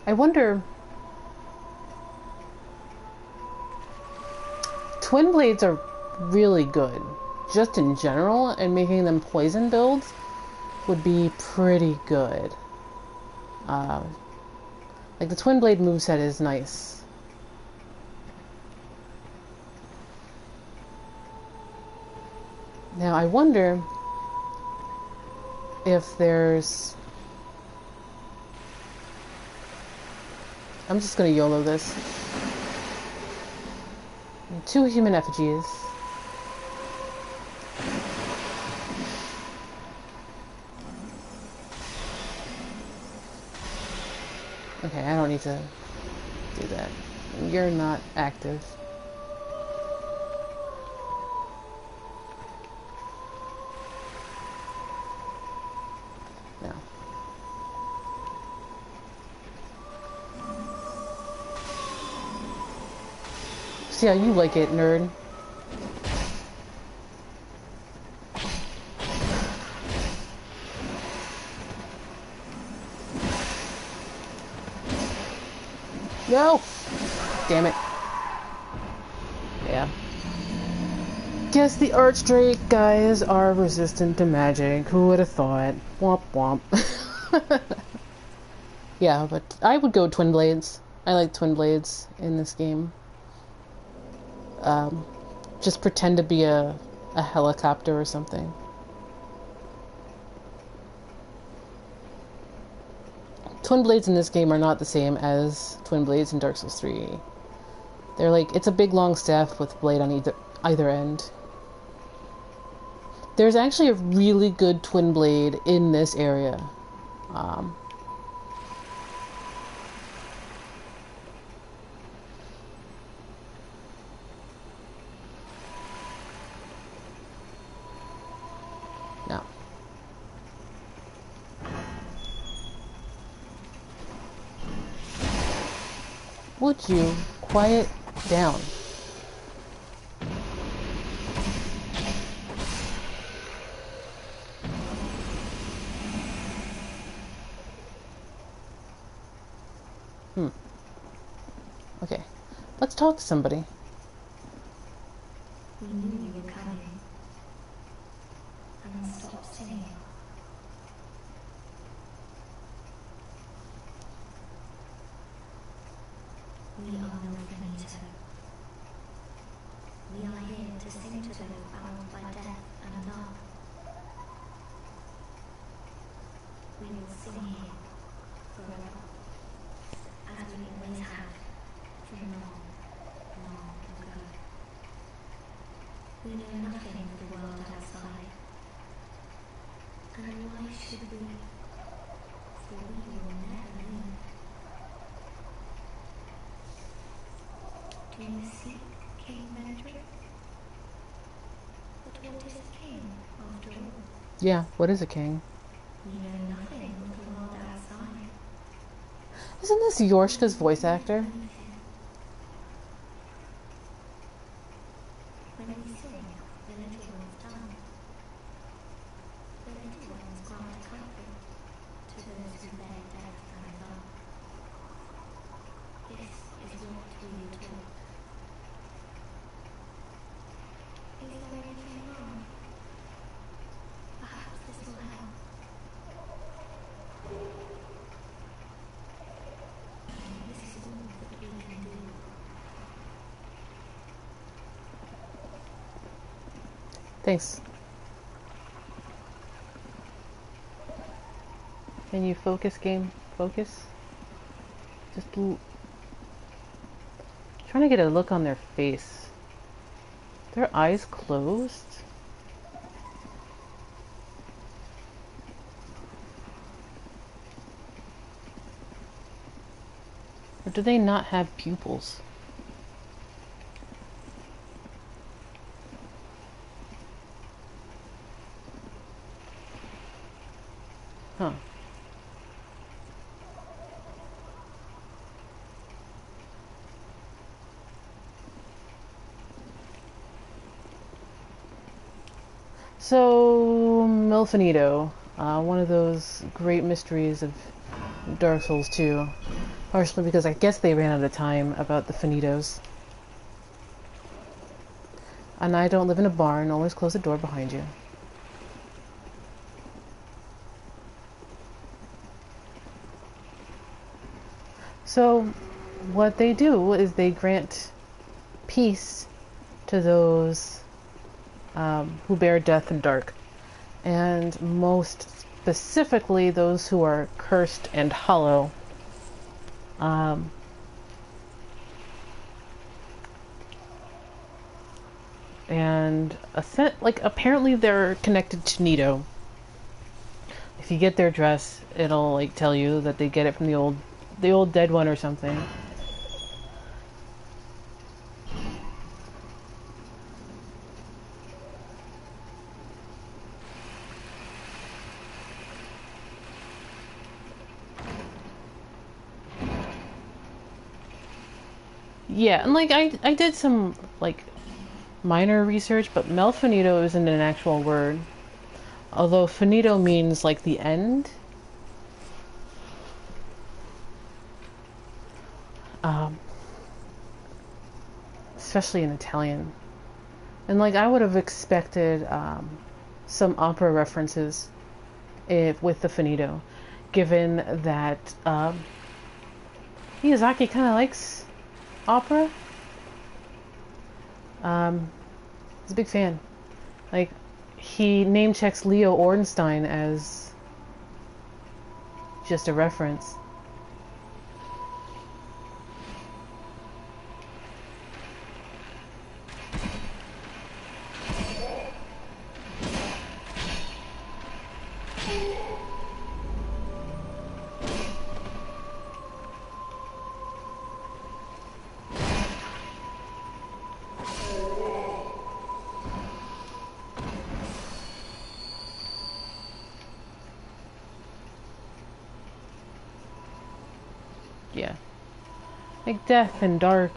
wonder... Twin Blades are really good, just in general, and making them poison builds would be pretty good. Like the Twin Blade moveset is nice. Now, I wonder if there's... I'm just gonna YOLO this. 2 human effigies. Okay, I don't need to do that. You're not active. No. See how you like it, nerd. No! Damn it. Yeah. guess the Archdrake guys are resistant to magic. Who would have thought? Womp womp. Yeah, but I would go Twin Blades. I like Twin Blades in this game. Just pretend to be a helicopter or something. Twin Blades in this game are not the same as Twin Blades in Dark Souls 3. They're like, it's a big long staff with blade on either end. There's actually a really good Twin Blade in this area. Now. Would you quiet down? Okay, let's talk to somebody. We knew you were coming. And stop singing. We are Milfanito. We are here to sing to those bound by death and love. We will sing here forever, as we always have, from long, long ago. We know nothing of the world outside. And why should we? For we will never leave. Do you seek King Vendrick? But what is a king, after all? Yeah, what is a king? We know nothing of the world outside. Isn't this Yorshka's voice actor? When we sing, the little ones die. The little ones grant comfort to those who bear death and love. This is what we were taught. Is there anything wrong? Perhaps this will help. This is all that we can do. Thanks. Can you focus, game? Focus? Just trying to get a look on their face. Their eyes closed? Or do they not have pupils? Huh. So, Milfanito, one of those great mysteries of Dark Souls 2. Partially because I guess they ran out of time about the Finitos. And I don't live in a barn, always close the door behind you. So, what they do is they grant peace to those who bear death and dark. And most specifically, those who are cursed and hollow. And apparently they're connected to Nito. If you get their dress, it'll like tell you that they get it from the old dead one or something. Yeah, and like I did some like minor research, but Milfanito isn't an actual word. Although finito means like the end. Especially in Italian. And like I would have expected some opera references with the Finito, given that Miyazaki kind of likes opera. He's a big fan. Like, he name checks Leo Ornstein as just a reference. Yeah. Like death and dark.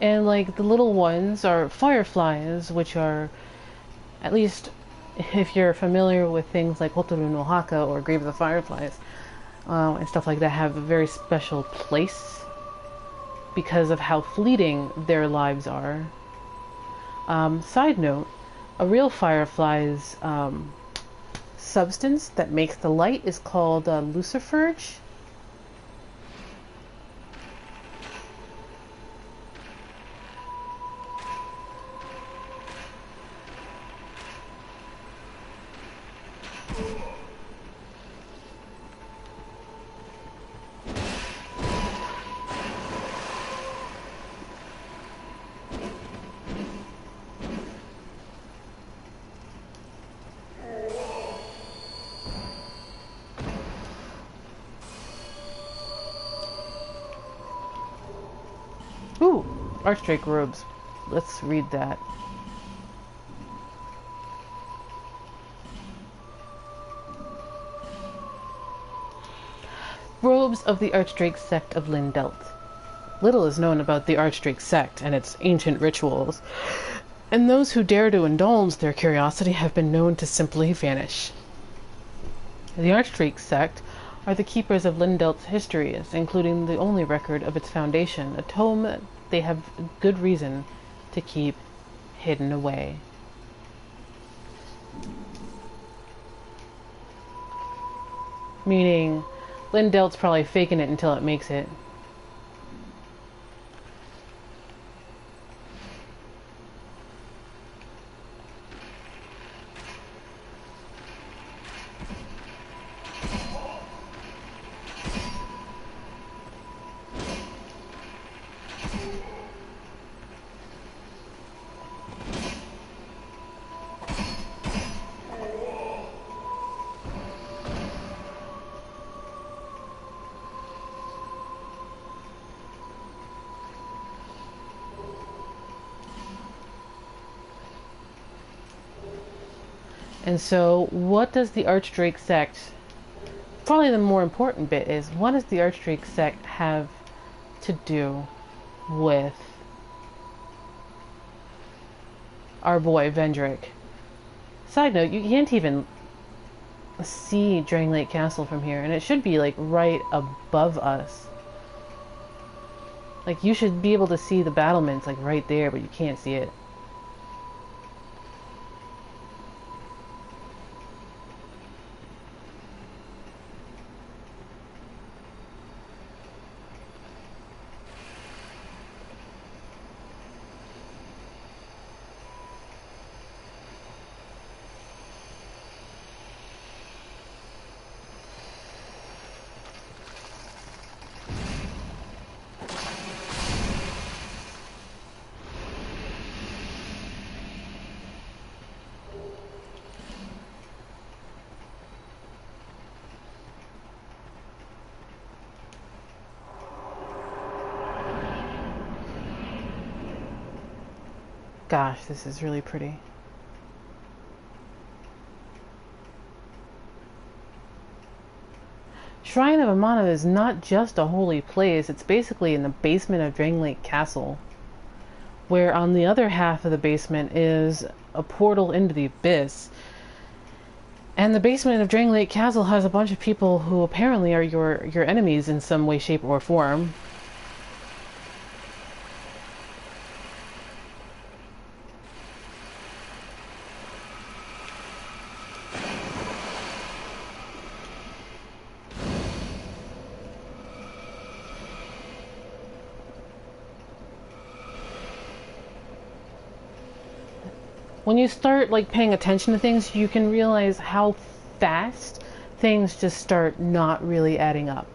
And like the little ones are fireflies, which are, at least if you're familiar with things like Hotaru no Haka or Grave of the Fireflies, and stuff like that, have a very special place because of how fleeting their lives are. Side note, a real firefly's substance that makes the light is called Luciferase. Ooh, Archdrake robes. Let's read that. Robes of the Archdrake sect of Lindelt. Little is known about the Archdrake sect and its ancient rituals, and those who dare to indulge their curiosity have been known to simply vanish. The Archdrake sect are the keepers of Lindelt's histories, including the only record of its foundation, a tome that they have good reason to keep hidden away. Meaning, Lindelt's probably faking it until it makes it. And so, what does the Archdrake sect, probably the more important bit is, what does the Archdrake sect have to do with our boy Vendrick? Side note, you can't even see Drangleic Castle from here, and it should be like right above us. Like, you should be able to see the battlements like right there, but you can't see it. Gosh, this is really pretty. Shrine of Amana is not just a holy place, it's basically in the basement of Drangleic Castle, where on the other half of the basement is a portal into the abyss. And the basement of Drangleic Castle has a bunch of people who apparently are your enemies in some way, shape, or form. when you start like paying attention to things, you can realize how fast things just start not really adding up.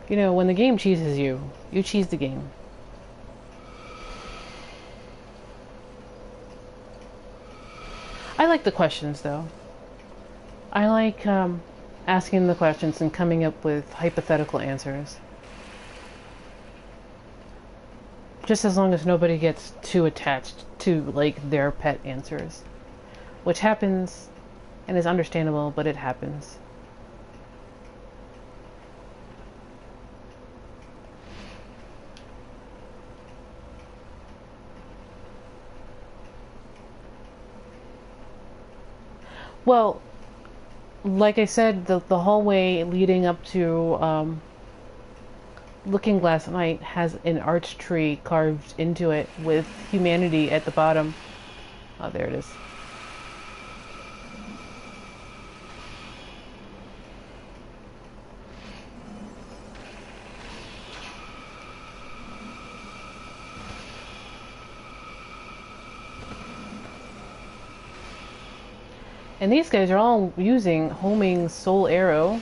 You know, when the game cheeses you, you cheese the game. I like the questions, though. I like asking the questions and coming up with hypothetical answers. Just as long as nobody gets too attached to, like, their pet answers. Which happens, and is understandable, but it happens. Well, like I said, the hallway leading up to Looking Glass Night has an arch tree carved into it with humanity at the bottom. Oh, there it is. And these guys are all using Homing's Soul Arrow,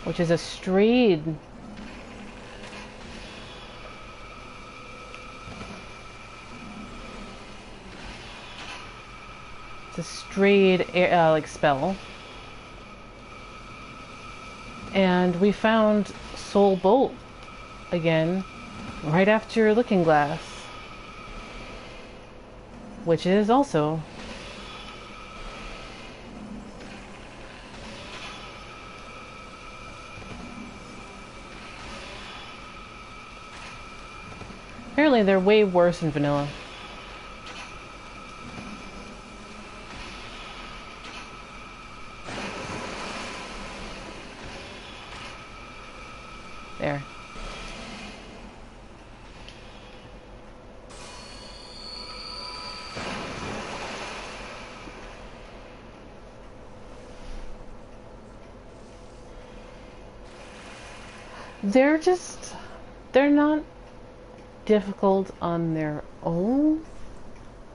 which is a Straid. It's a Straid like spell. And we found Soul Bolt again right after Looking Glass, which is also apparently they're way worse in vanilla. There. They're not difficult on their own,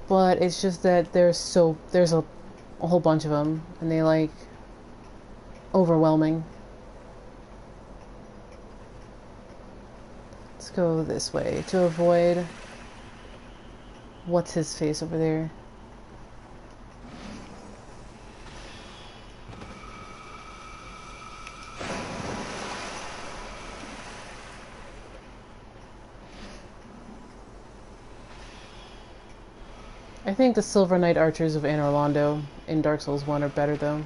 but it's just that there's a whole bunch of them, and they like overwhelming. Let's go this way to avoid what's his face over there. I think the Silver Knight Archers of Anor Londo in Dark Souls 1 are better though.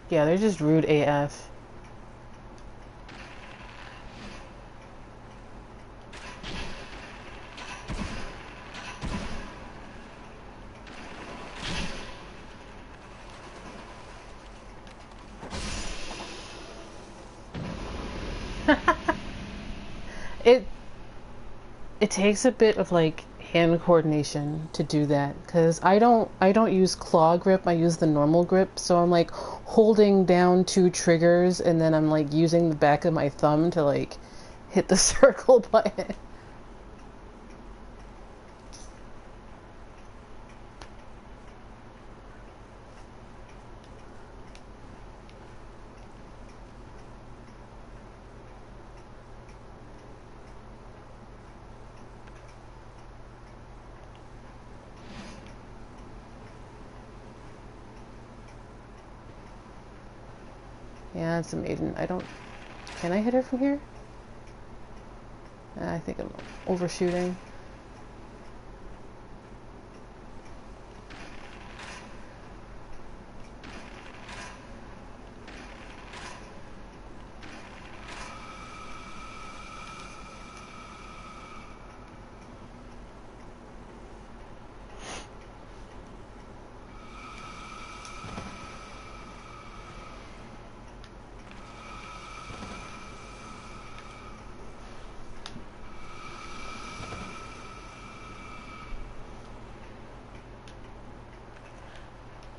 Yeah, they're just rude AF. It takes a bit of like hand coordination to do that, because I don't use claw grip, I use the normal grip, so I'm like holding down two triggers and then I'm like using the back of my thumb to like hit the circle button. Yeah, it's a maiden. I don't... Can I hit her from here? I think I'm overshooting.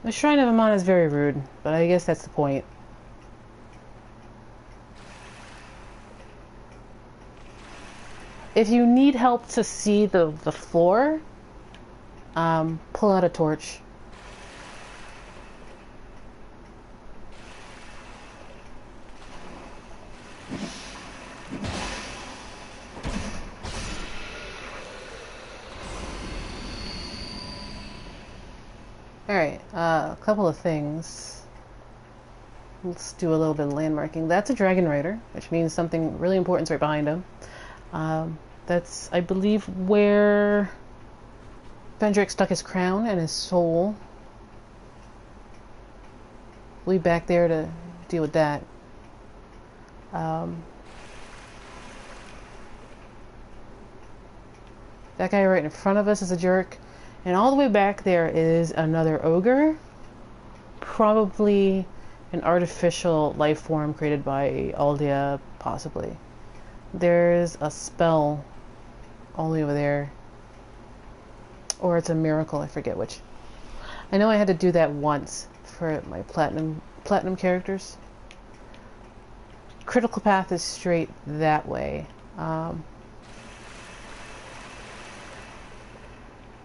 The Shrine of Amana is very rude, but I guess that's the point. If you need help to see the floor, pull out a torch. Alright, a couple of things. Let's do a little bit of landmarking. That's a Dragonrider, which means something really important's right behind him. That's, I believe, where Vendrick stuck his crown and his soul. We'll be back there to deal with that. That guy right in front of us is a jerk. And all the way back there is another ogre. Probably an artificial life form created by Aldia, possibly. There's a spell all the way over there. Or it's a miracle, I forget which. I know I had to do that once for my platinum characters. Critical path is straight that way.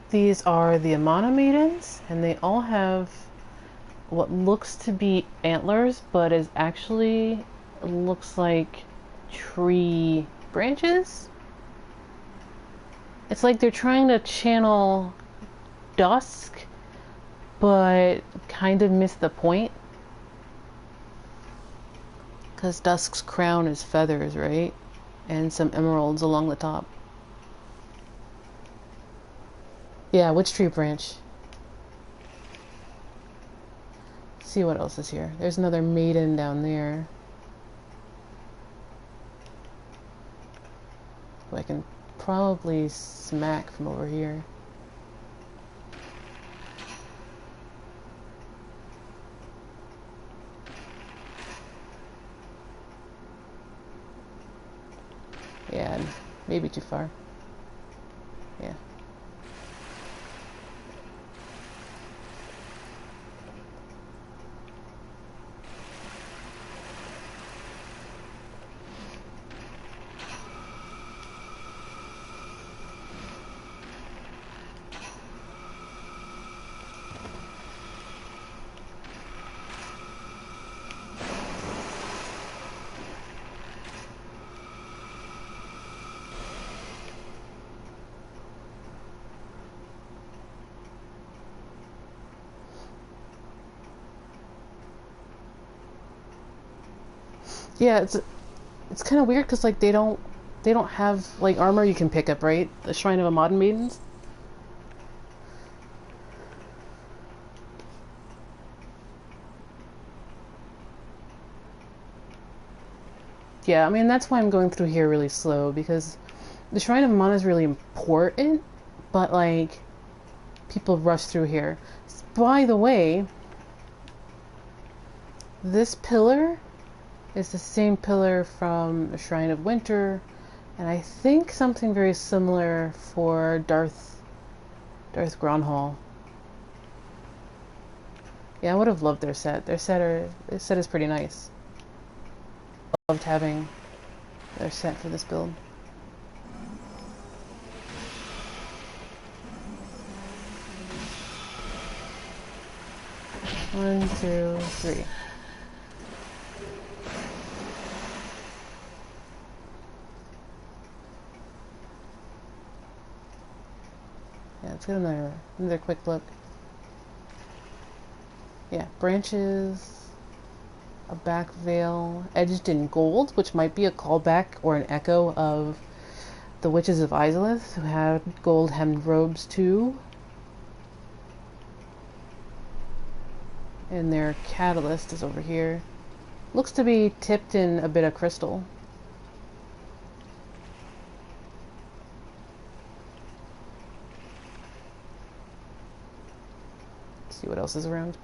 These are the Amana Maidens, and they all have what looks to be antlers, but is actually looks like tree branches. It's like they're trying to channel dusk, but kind of miss the point. Because Dusk's crown is feathers, right? And some emeralds along the top. Yeah, which tree branch? Let's see what else is here. There's another maiden down there. Who I can probably smack from over here. Yeah, maybe too far. Yeah. Yeah, it's kind of weird because like they don't have like armor you can pick up, right? The Shrine of Amana Maidens. Yeah, I mean that's why I'm going through here really slow, because the Shrine of Amana is really important, but like people rush through here. By the way, this pillar is the same pillar from the Shrine of Winter, and I think something very similar for Darth Gronhall. Yeah, I would have loved their set. Their set is pretty nice. Loved having their set for this build. One, two, three. Yeah, let's get another quick look. Yeah, branches. A back veil edged in gold, which might be a callback or an echo of the Witches of Izalith, who had gold hemmed robes too. And their catalyst is over here. Looks to be tipped in a bit of crystal. Let's see what else is around.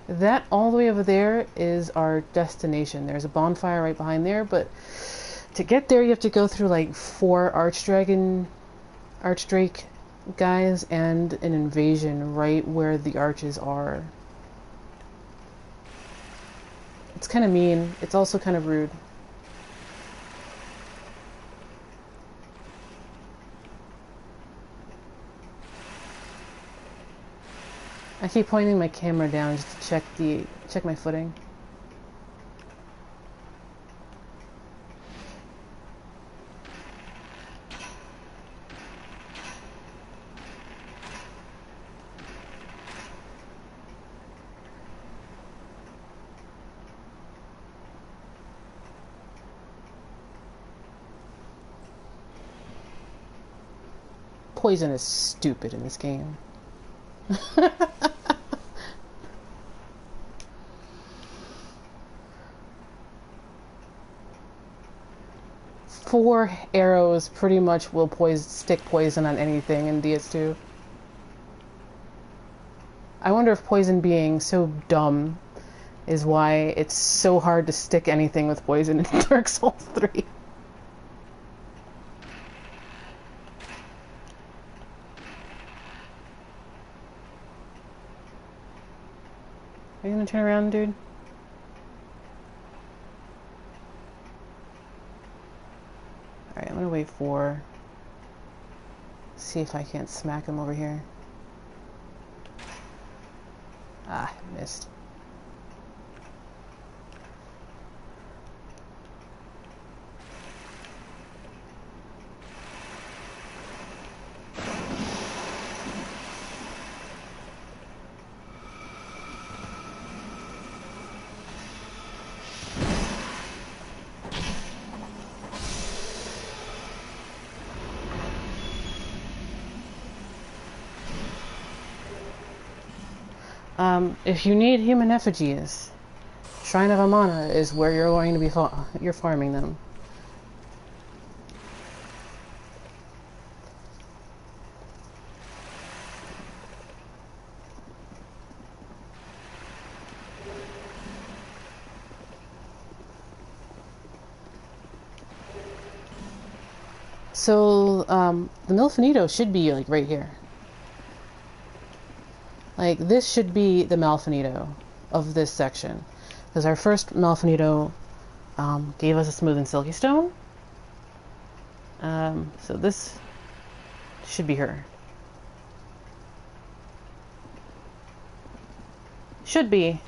That all the way over there is our destination. There's a bonfire right behind there, but to get there you have to go through like 4 Archdrake guys and an invasion right where the arches are. It's kind of mean. It's also kind of rude. I keep pointing my camera down just to check my footing. Poison is stupid in this game. Four arrows pretty much will stick poison on anything in DS2. I wonder if poison being so dumb is why it's so hard to stick anything with poison in Dark Souls 3. Are you gonna turn around, dude? Alright, I'm gonna wait for... see if I can't smack him over here. Ah, missed. If you need human effigies, Shrine of Amana is where you're going to be you're farming them. So, the Milfanito should be like right here. Like, this should be the Milfanito of this section. Because our first Milfanito gave us a smooth and silky stone. So this should be her. Should be.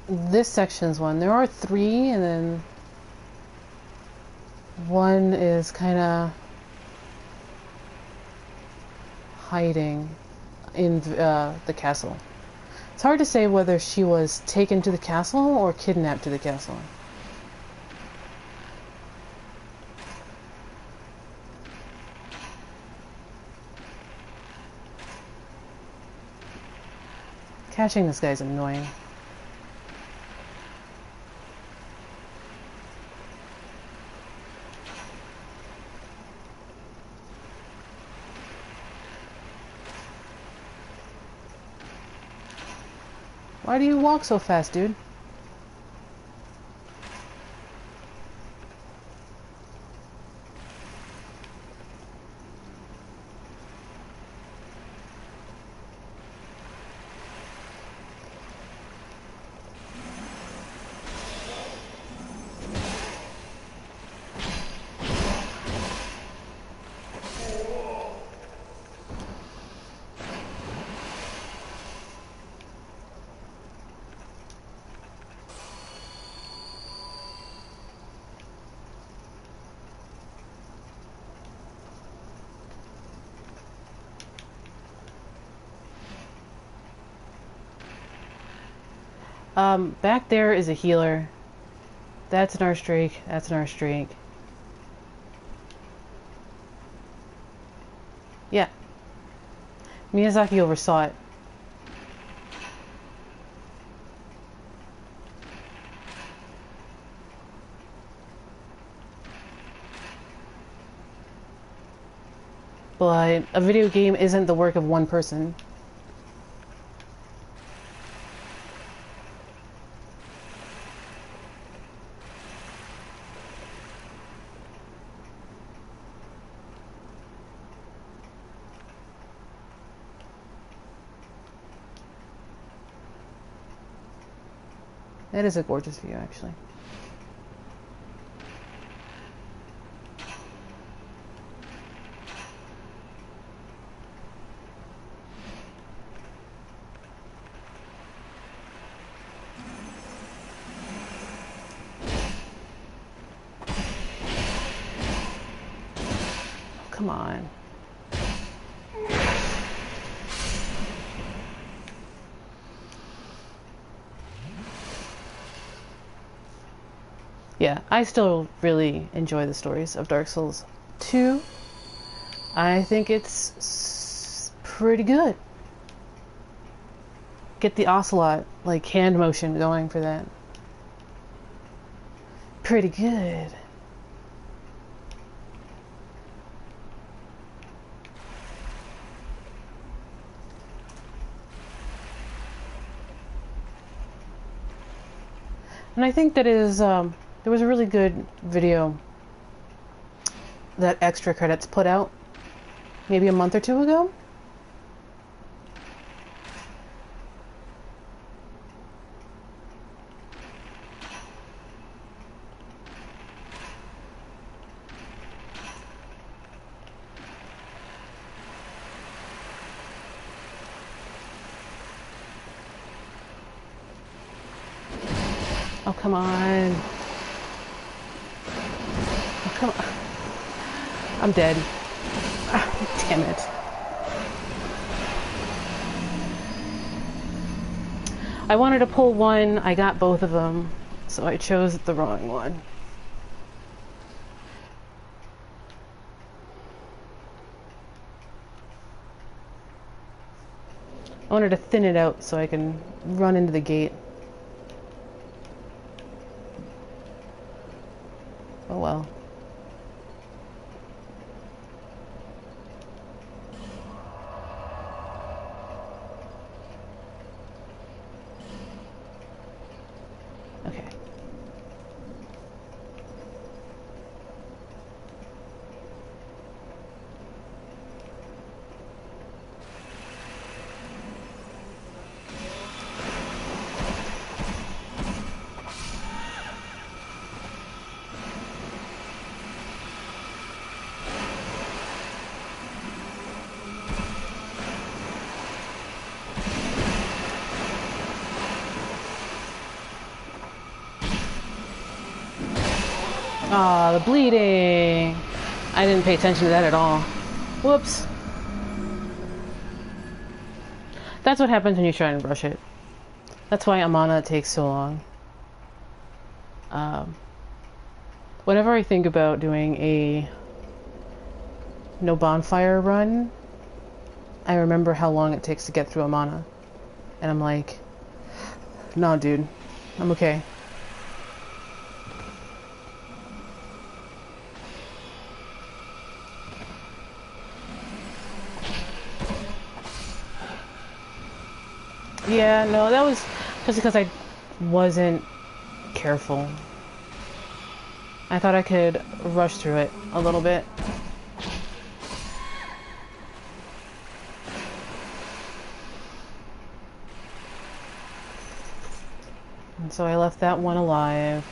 This section's one. There are 3, and then one is kind of hiding in the castle. It's hard to say whether she was taken to the castle or kidnapped to the castle. Catching this guy's annoying. Why do you walk so fast, dude? Back there is a healer. That's an Archdrake. That's an Archdrake. Yeah. Miyazaki oversaw it. But a video game isn't the work of one person. That is a gorgeous view, actually. Come on. Yeah, I still really enjoy the stories of Dark Souls 2. I think it's pretty good. Get the ocelot, like, hand motion going for that. Pretty good. And I think that is, there was a really good video that Extra Credits put out maybe a month or two ago. Oh, come on. Oh, come on. I'm dead. Ah, damn it. I wanted to pull one. I got both of them, so I chose the wrong one. I wanted to thin it out so I can run into the gate. Oh well. Okay. Aw, the bleeding. I didn't pay attention to that at all. Whoops. That's what happens when you try and rush it. That's why Amana takes so long. Whenever I think about doing a no bonfire run, I remember how long it takes to get through Amana. And I'm like, no, dude, I'm okay. Yeah, no, that was just because I wasn't careful. I thought I could rush through it a little bit. And so I left that one alive.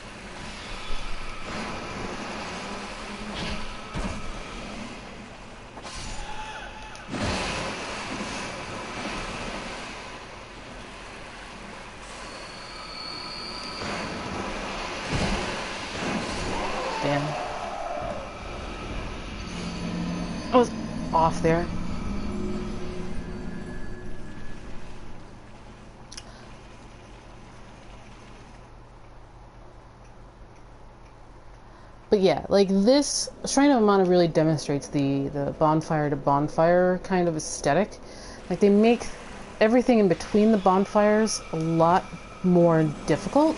I was off there. But yeah, like this Shrine of Amana really demonstrates the bonfire to bonfire kind of aesthetic. Like they make everything in between the bonfires a lot more difficult.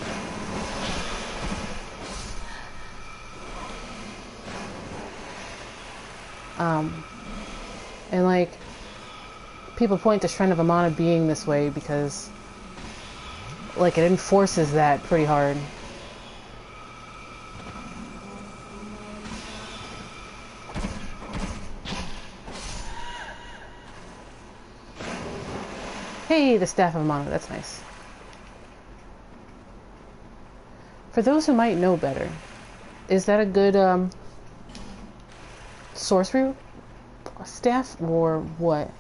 And like people point to Shrine of Amana being this way because like it enforces that pretty hard. Hey, the Staff of Amana, that's nice. For those who might know better, is that a good sorcery staff or what?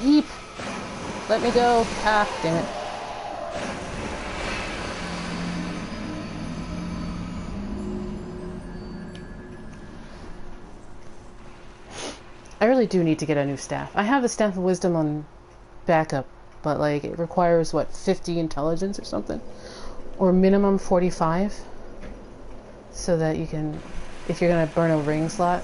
Yeep! Let me go! Ah, damn it. I really do need to get a new staff. I have the Staff of Wisdom on backup, but like it requires what, 50 intelligence or something? Or minimum 45? So that you can, if you're gonna burn a ring slot.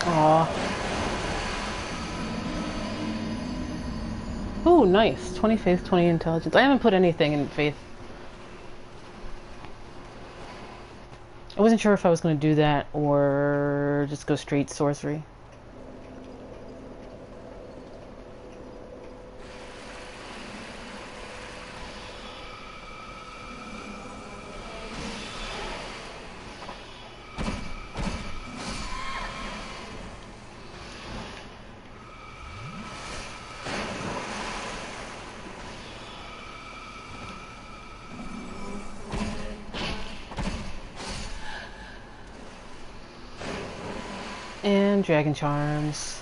Aw. Ooh, nice. 20 faith, 20 intelligence. I haven't put anything in faith. I wasn't sure if I was going to do that or just go straight sorcery. And Dragon Charms.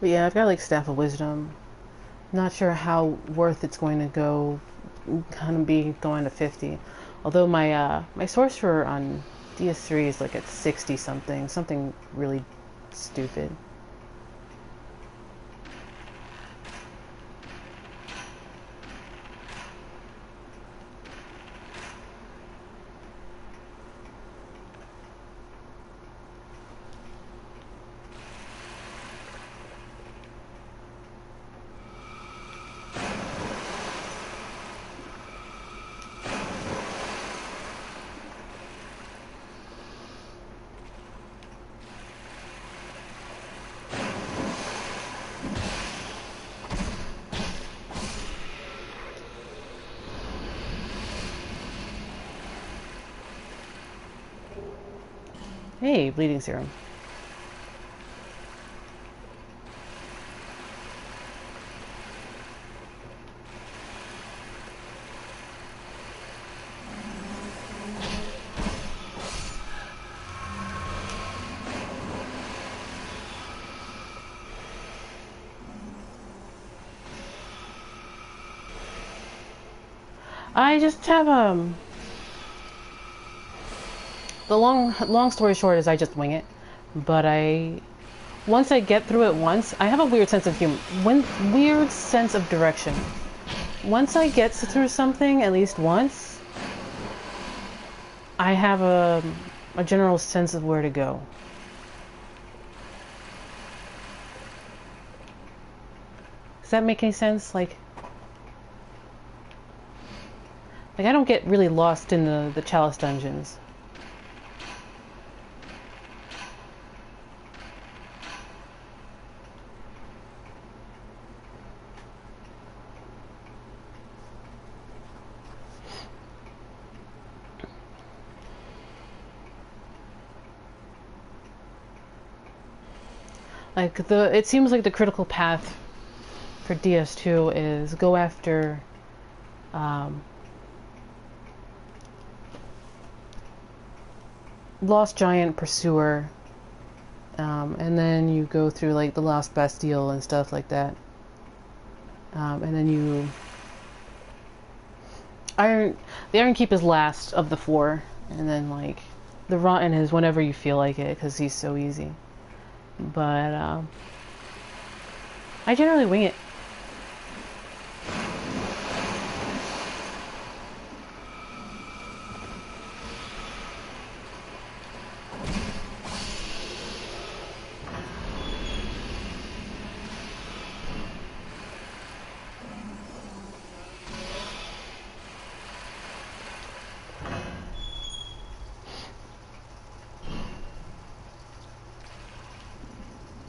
But yeah, I've got like Staff of Wisdom. Not sure how worth it's going to go. Gonna be going to 50. Although my sorcerer on DS3 is like at 60 something. Something really stupid. Hey, bleeding serum. I just have the long story short is I just wing it, but once I get through it once, I have a weird sense of weird sense of direction. Once I get through something at least once, I have a general sense of where to go. Does that make any sense? Like I don't get really lost in the Chalice dungeons. Like it seems like the critical path for DS2 is go after Lost Giant Pursuer, and then you go through like the Lost Bastille and stuff like that, and then the Iron Keep is last of the 4, and then like the Rotten is whenever you feel like it because he's so easy. But I generally wing it.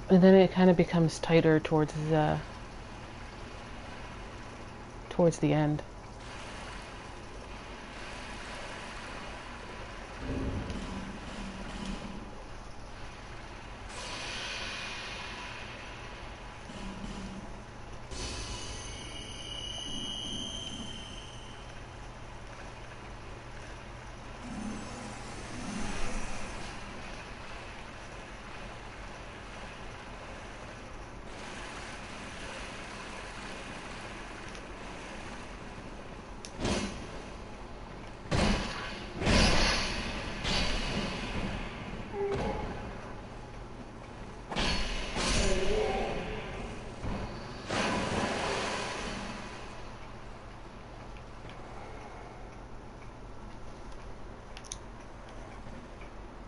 And then it kind of becomes tighter towards the end.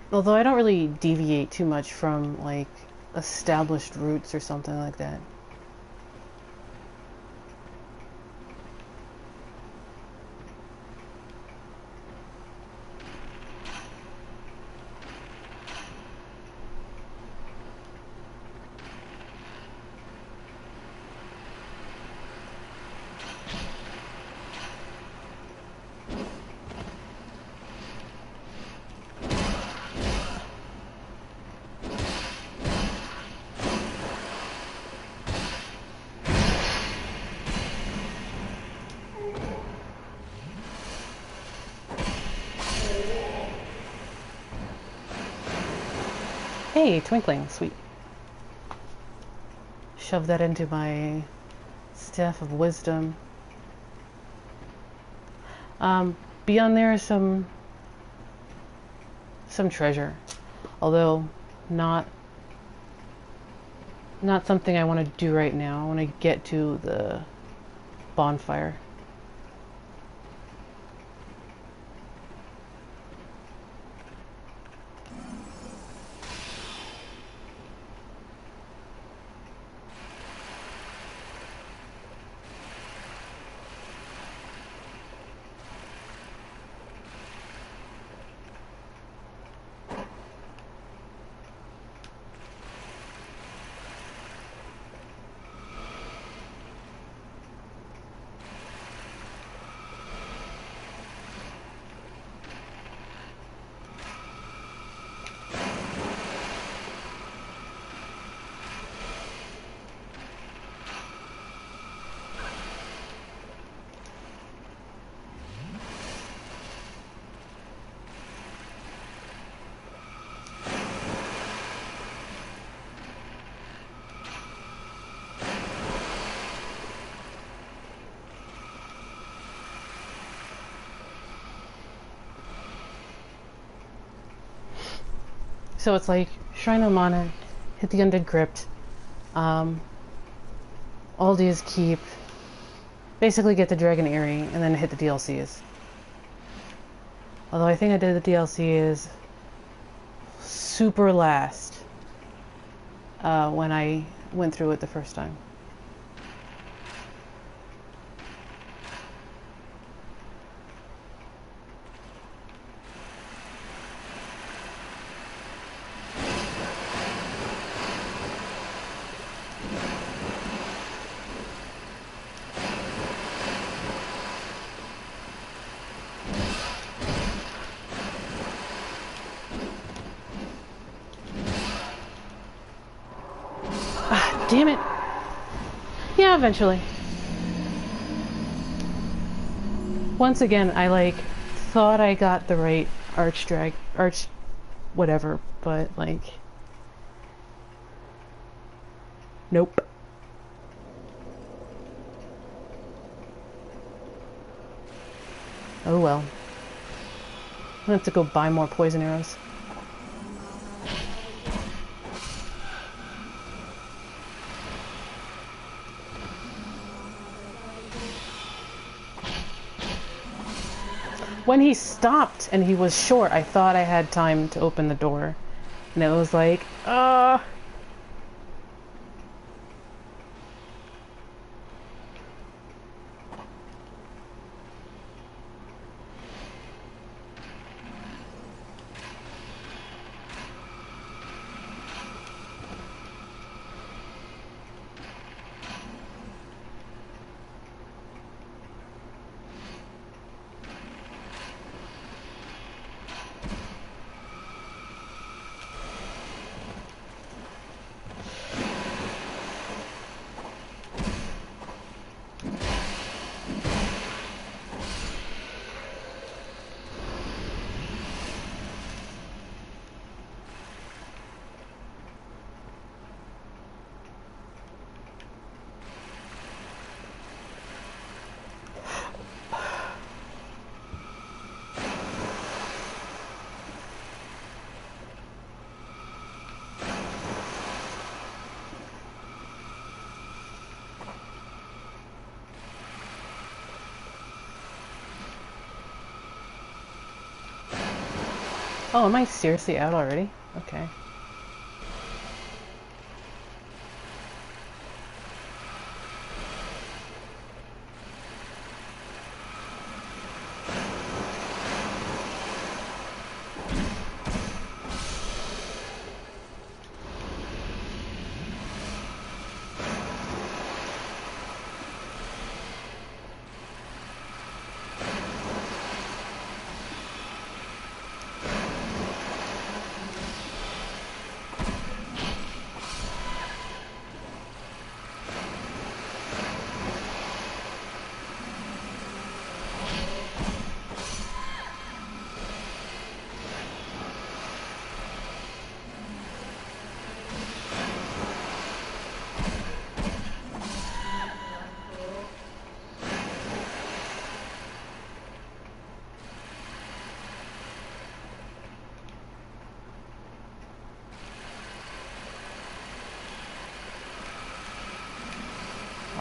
Although I don't really deviate too much from like established routes or something like that. Hey, Twinkling, sweet. shove that into my Staff of Wisdom. Beyond there is some treasure, although not something I want to do right now. I want to get to the bonfire. So it's like Shrine of Amana, hit the Undead Crypt, Aldia's Keep, basically get the Dragon Earring, and then hit the DLCs. Although I think I did the DLCs super last when I went through it the first time. Damn it. Yeah, eventually. Once again, I thought I got the right whatever, but nope. Oh well. I'm gonna have to go buy more poison arrows. When he stopped and he was short, I thought I had time to open the door. And it was like, oh, am I seriously out already? Okay.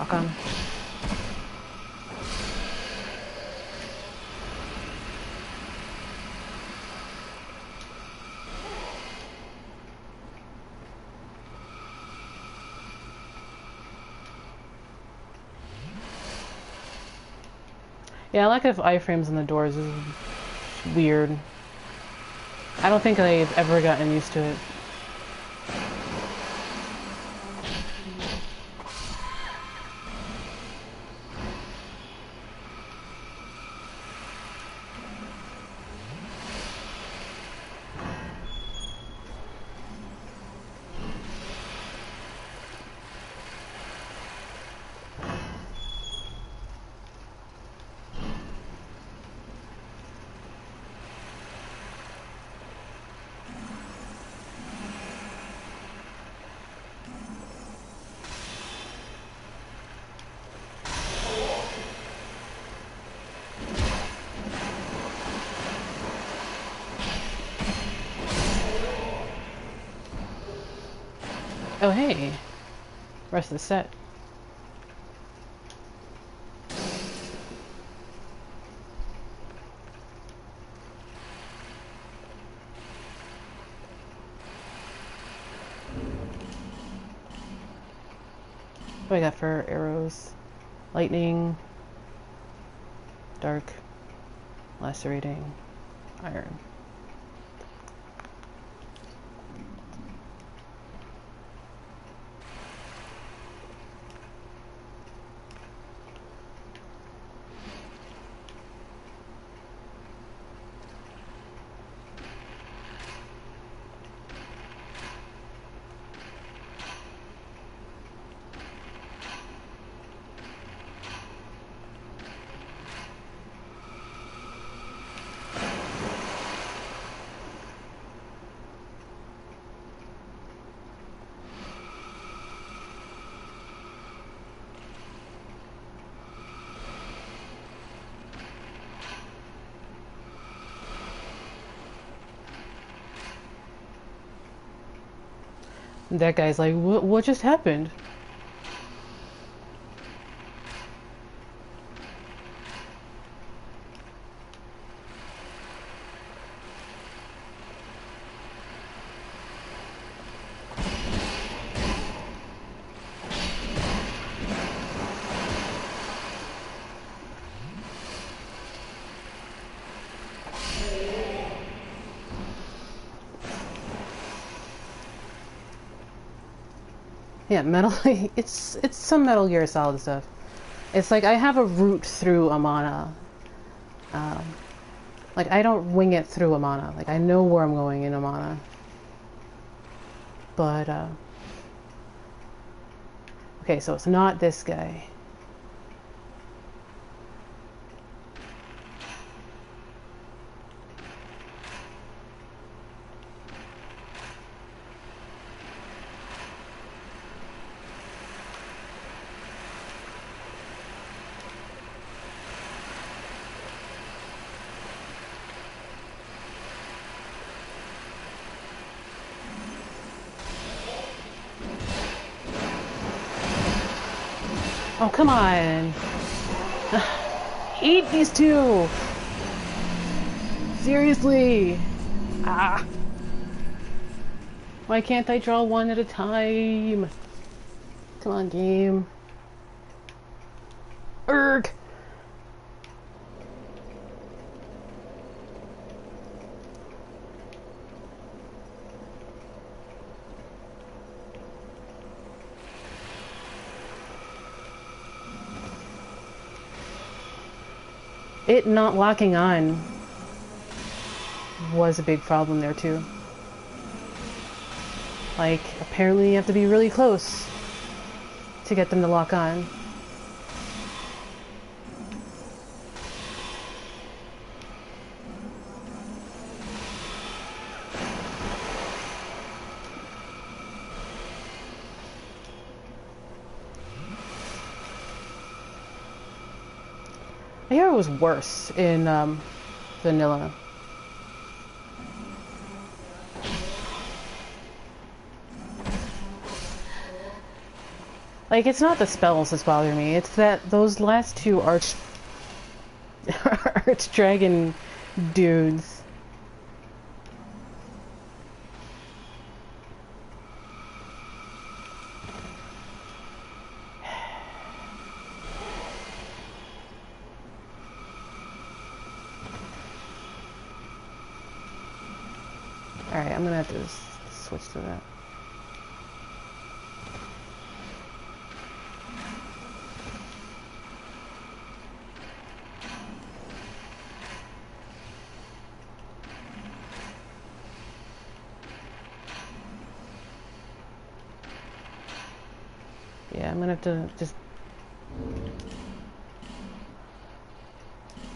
Lock on. Yeah, lack of iframes on the doors is weird. I don't think I've ever gotten used to it. Oh hey, rest of the set. What do I got for arrows? Lightning, dark, lacerating, iron. That guy's like, what just happened? Yeah, it's some Metal Gear Solid stuff. It's like I have a route through Amana. Like I don't wing it through Amana. Like I know where I'm going in Amana. But okay, so it's not this guy. Oh, come on. Eat these two. Seriously. Ah. Why can't I draw one at a time? Come on, game. Urgh. It not locking on was a big problem there too. Like, apparently you have to be really close to get them to lock on. I hear it was worse in vanilla. Like, it's not the spells that's bothering me. It's that those last two Archdragon dudes. Alright, I'm gonna have to switch to that. Yeah, I'm gonna have to just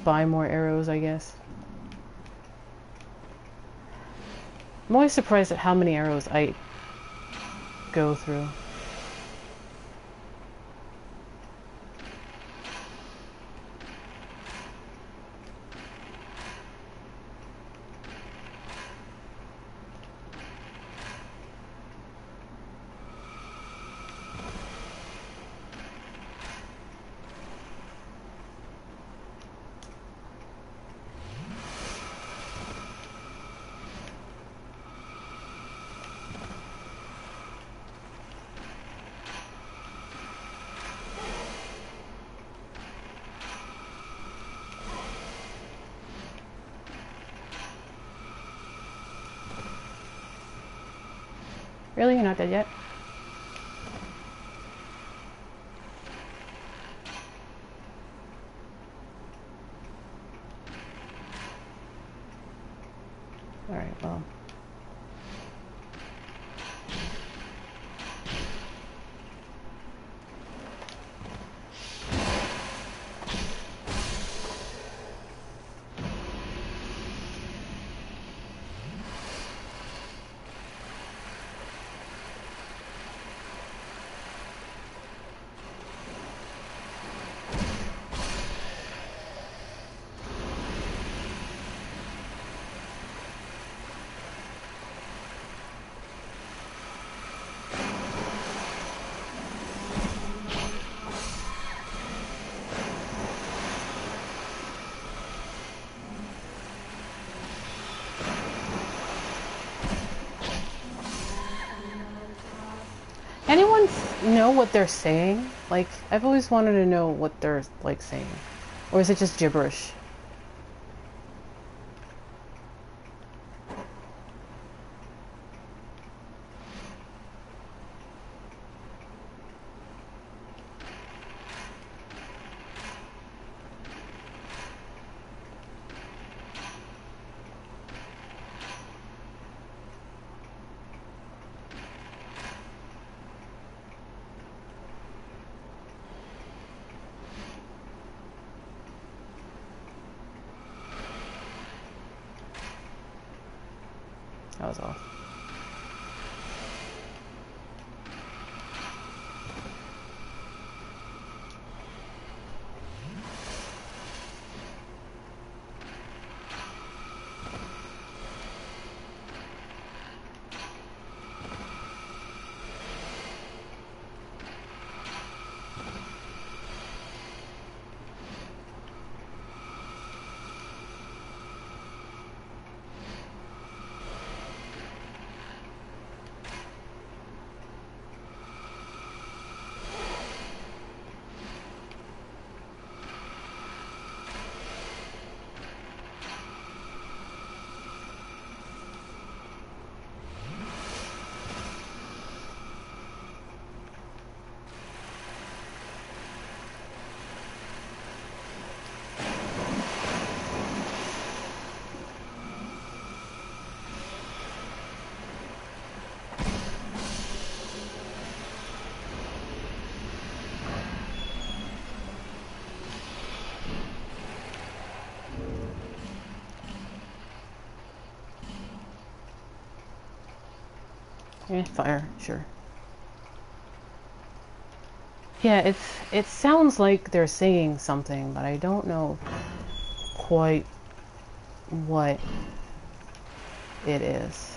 buy more arrows, I guess. I'm always surprised at how many arrows I go through. Really? You're not dead yet? Alright, well. Anyone know what they're saying? Like, I've always wanted to know what they're, like, saying. Or is it just gibberish? That was off. Fire, sure. Yeah, it sounds like they're saying something, but I don't know quite what it is.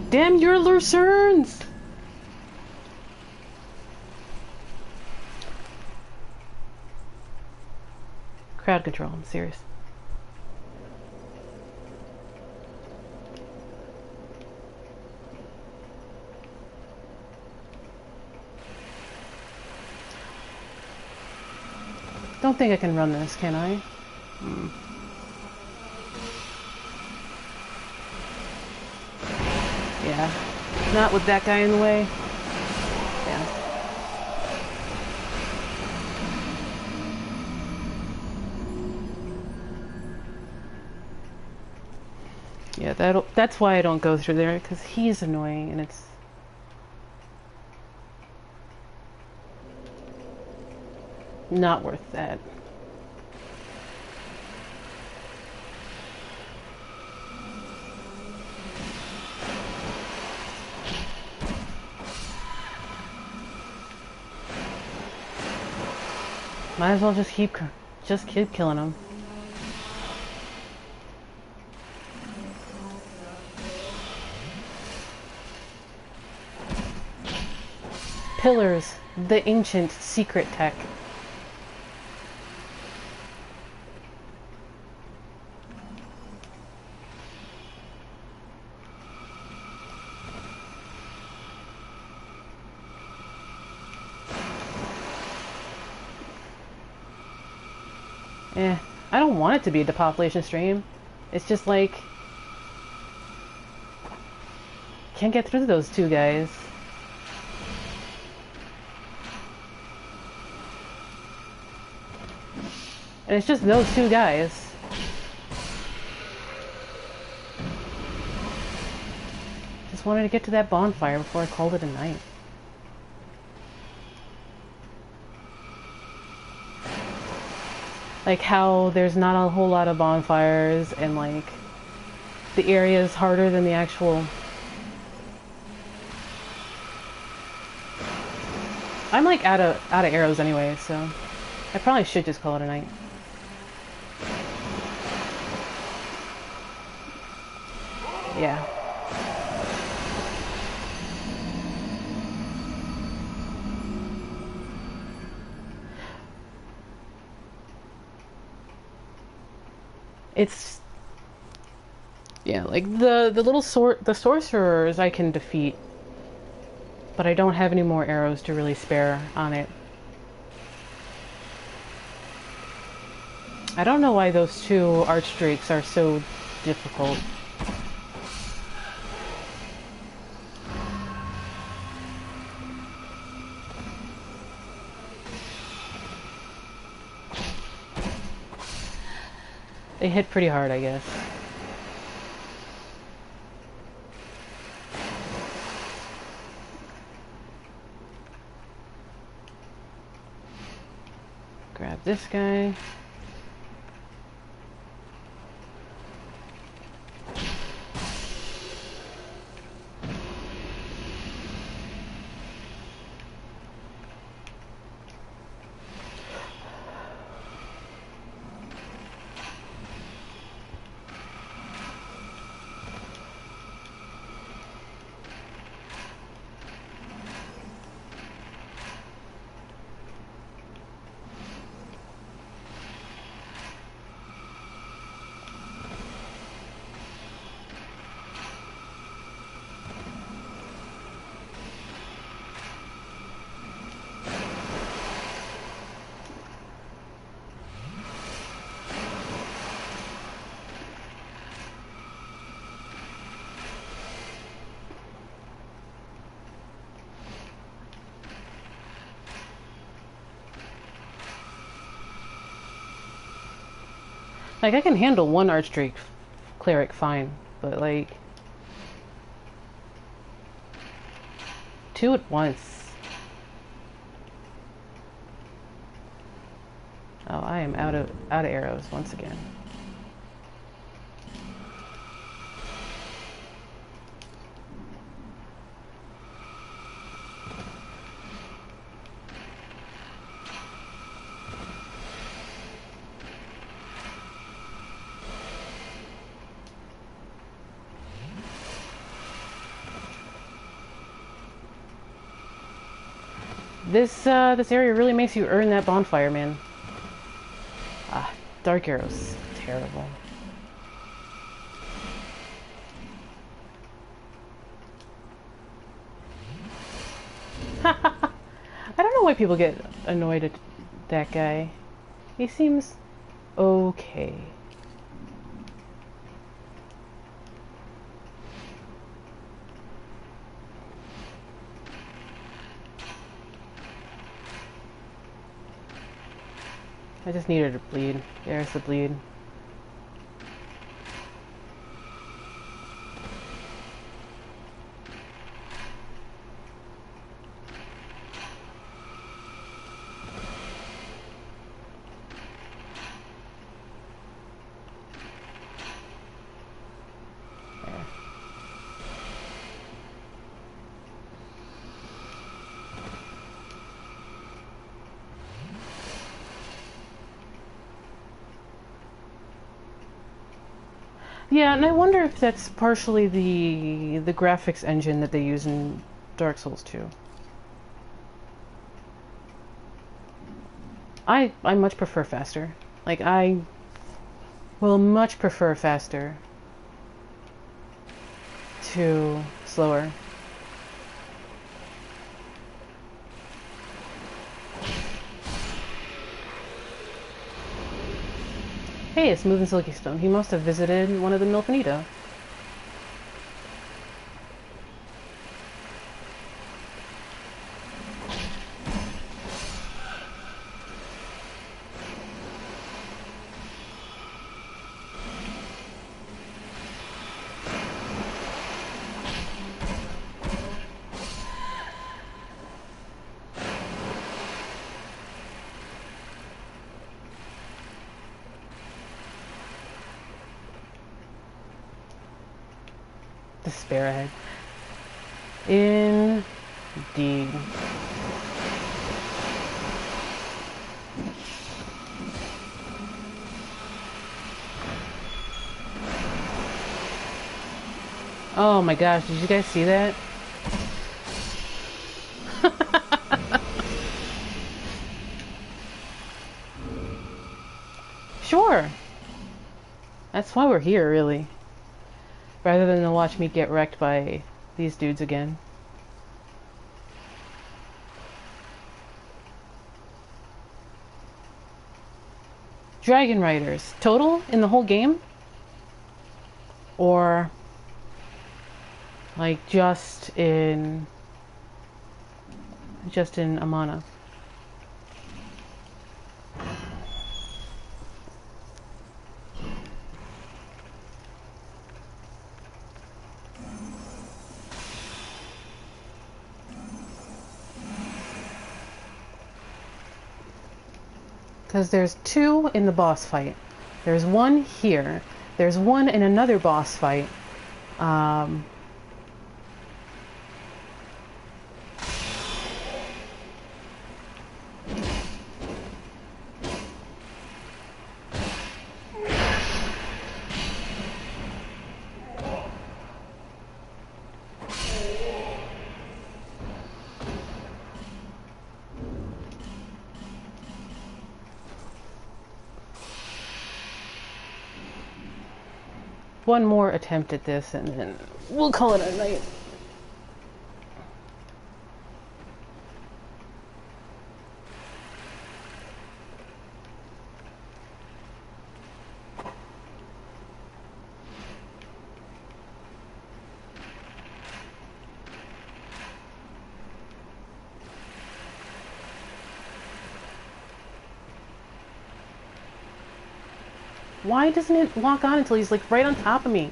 Damn your Lucerns! Crowd control, I'm serious. Don't think I can run this, can I? Yeah. Not with that guy in the way. Yeah. Yeah, that's why I don't go through there, because he's annoying and it's not worth that. Might as well just keep killing him. Pillars, the ancient secret tech. I don't want it to be a depopulation stream. It's just like... can't get through those two guys. And it's just those two guys. Just wanted to get to that bonfire before I called it a night. Like how there's not a whole lot of bonfires and like the area is harder than the actual... I'm like out of arrows anyway, so I probably should just call it a night. Yeah. It's... yeah, like the little the sorcerers I can defeat, but I don't have any more arrows to really spare on it. I don't know why those two archdrakes are so difficult. They hit pretty hard, I guess. Grab this guy. Like, I can handle one Archdrake Cleric fine, but, like... two at once. Oh, I am out of arrows once again. This area really makes you earn that bonfire, man. Ah, dark arrows. Terrible. I don't know why people get annoyed at that guy. He seems okay. I just needed to bleed. There's the bleed. Yeah, and I wonder if that's partially the graphics engine that they use in Dark Souls 2. I much prefer faster. Like, I will much prefer faster to slower. Hey, it's Smooth and Silky Stone. He must have visited one of the Milfanito. Despair ahead. Indeed. Oh my gosh, did you guys see that? Sure. That's why we're here, really. Rather than to watch me get wrecked by these dudes again. Dragonriders. Total in the whole game? Or like just in Amana? Because there's two in the boss fight. There's one here. There's one in another boss fight. One more attempt at this and then we'll call it a night. Why doesn't it lock on until he's like right on top of me?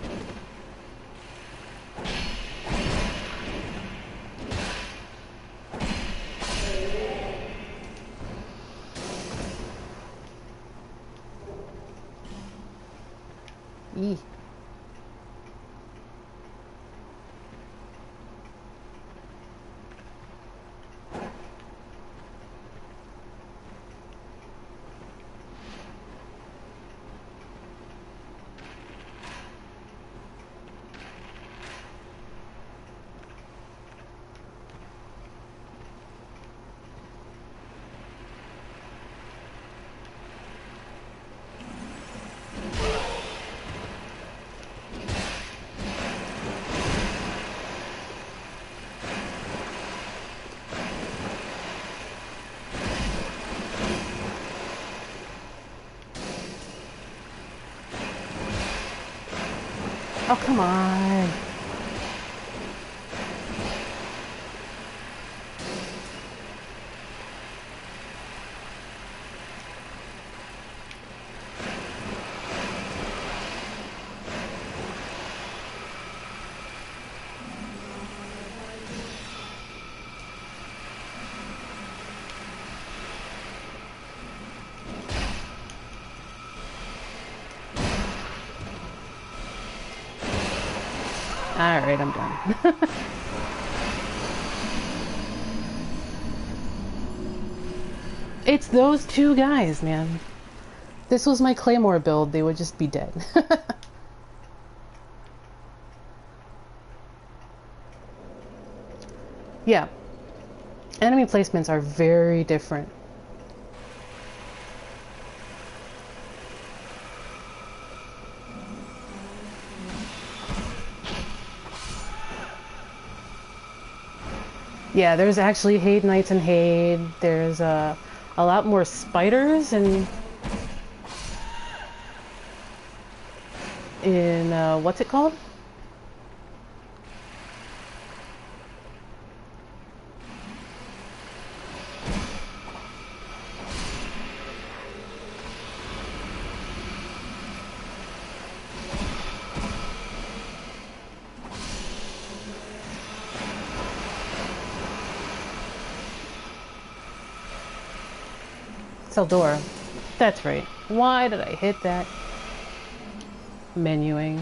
Eee. Oh, come on. Alright, I'm done. It's those two guys, man. This was my Claymore build, they would just be dead. Yeah. Enemy placements are very different. Yeah, there's actually Haid Knights and Haid. There's a lot more spiders and in what's it called? Seldora. That's right. Why did I hit that? Menuing.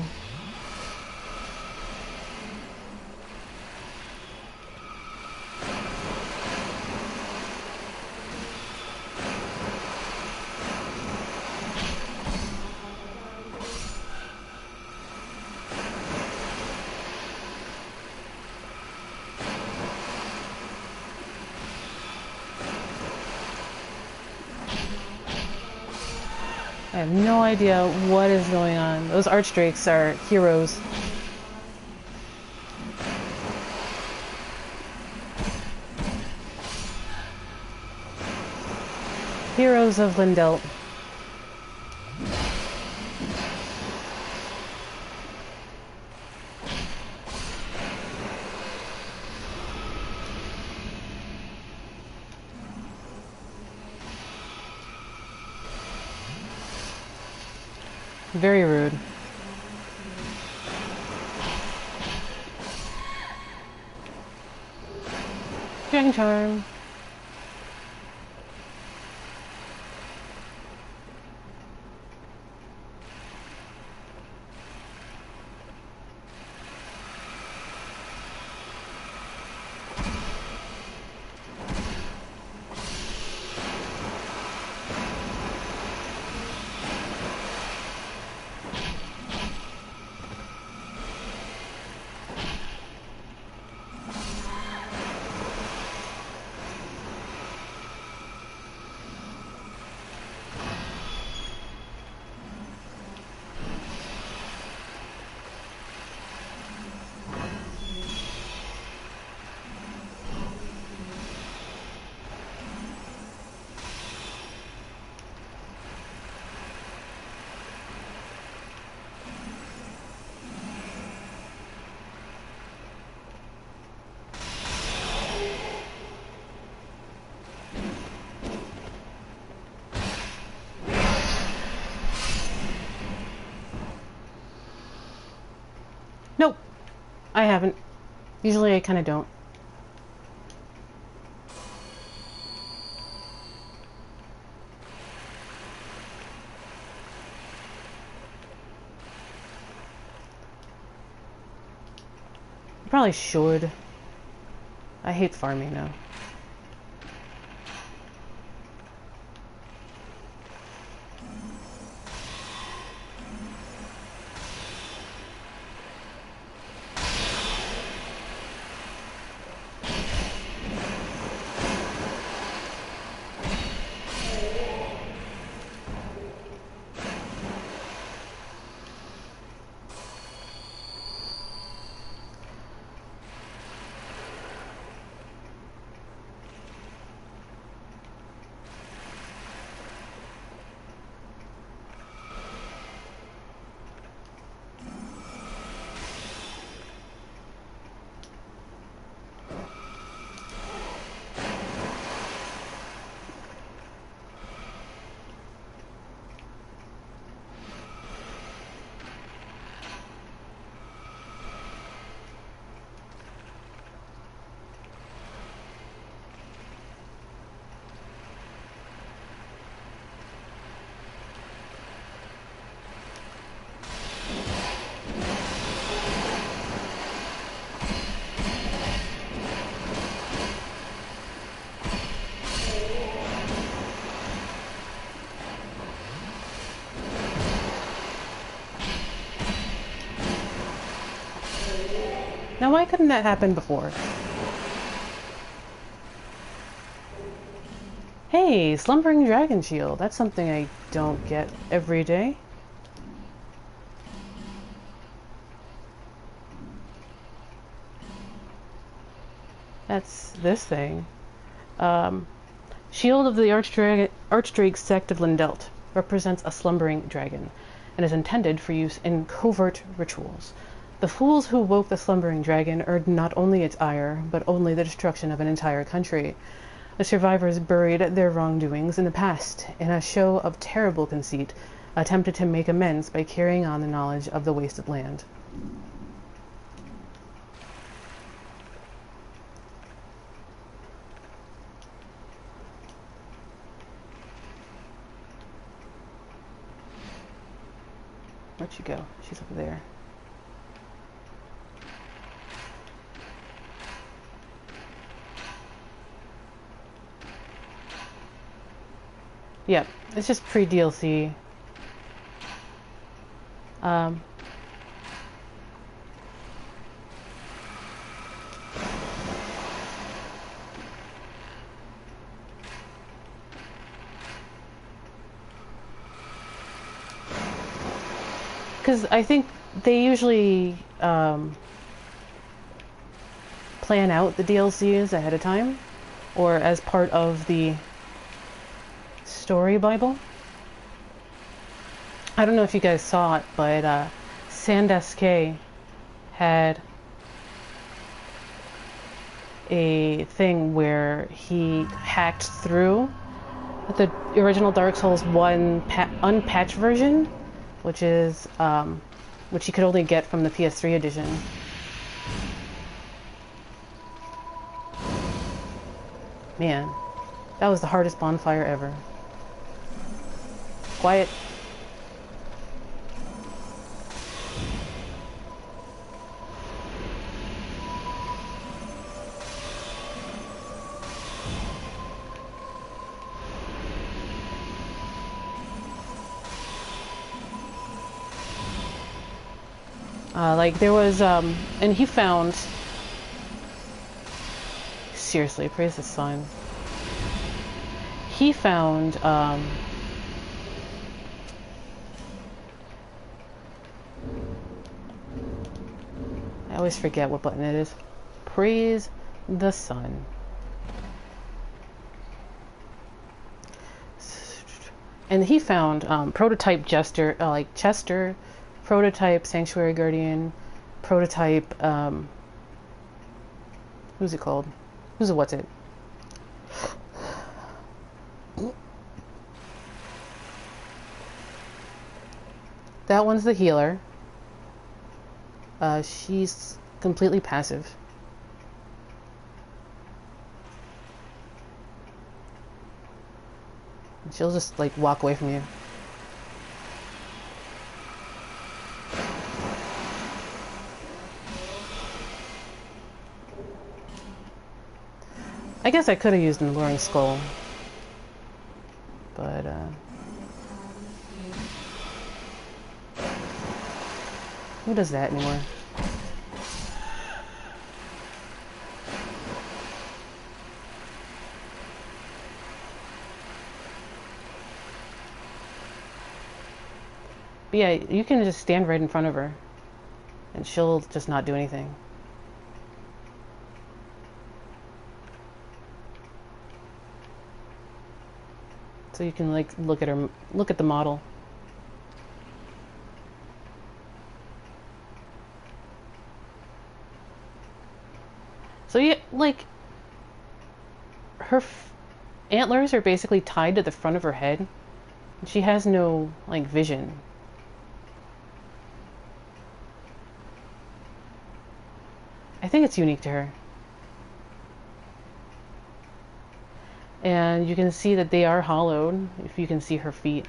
I have no idea what is going on. Those Archdrakes are heroes. Heroes of Lindelt. Very rude. Dragon Charm. Nope. I haven't. Usually I kind of don't. I probably should. I hate farming now. Now why couldn't that happen before? Hey, Slumbering Dragon Shield. That's something I don't get every day. That's this thing. Shield of the Archdrake sect of Lindelt represents a slumbering dragon and is intended for use in covert rituals. The fools who woke the slumbering dragon earned not only its ire, but only the destruction of an entire country. The survivors buried their wrongdoings in the past in a show of terrible conceit, attempted to make amends by carrying on the knowledge of the wasted land. Where'd she go? She's over there. Yep, it's just pre-DLC. Because I think they usually plan out the DLCs ahead of time, or as part of the story Bible. I don't know if you guys saw it, but Sandsk had a thing where he hacked through the original Dark Souls 1 unpatched version, which is which you could only get from the PS3 edition. Man, that was the hardest bonfire ever. Quiet. Like there was, and he found, seriously, praise the sun. He found, I always forget what button it is. Praise the sun. And he found prototype Jester, like Chester, prototype Sanctuary Guardian, prototype, who's it called? What's it? That one's the healer. She's completely passive. She'll just like walk away from you. I guess I could have used an Alluring Skull, but who does that anymore? But yeah, you can just stand right in front of her, and she'll just not do anything. So you can like look at her, look at the model. So yeah, like her antlers are basically tied to the front of her head. She has no like vision. I think it's unique to her. And you can see that they are hollowed, if you can see her feet.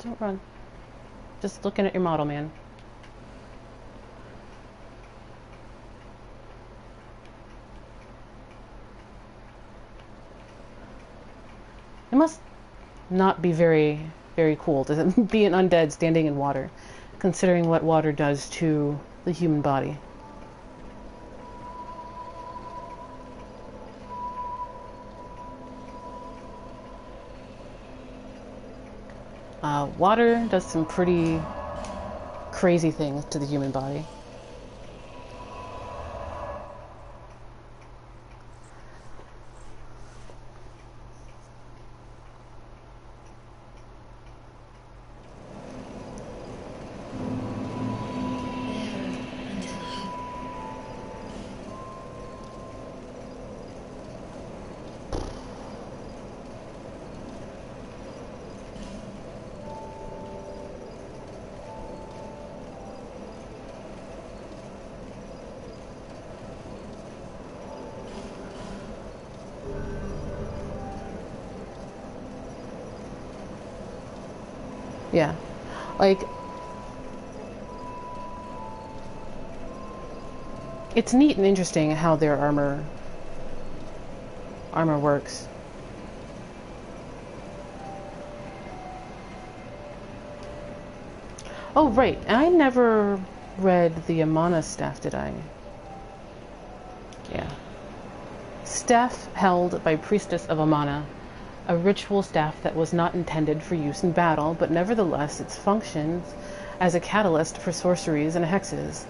Don't run. Just looking at your model, man. must not be very, very cool to be an undead standing in water, considering what water does to the human body. Water does some pretty crazy things to the human body. Yeah, like, it's neat and interesting how their armor works. Oh, right, I never read the Amana Staff, did I? Yeah. Staff held by Priestess of Amana. A ritual staff that was not intended for use in battle, but nevertheless its functions as a catalyst for sorceries and hexes.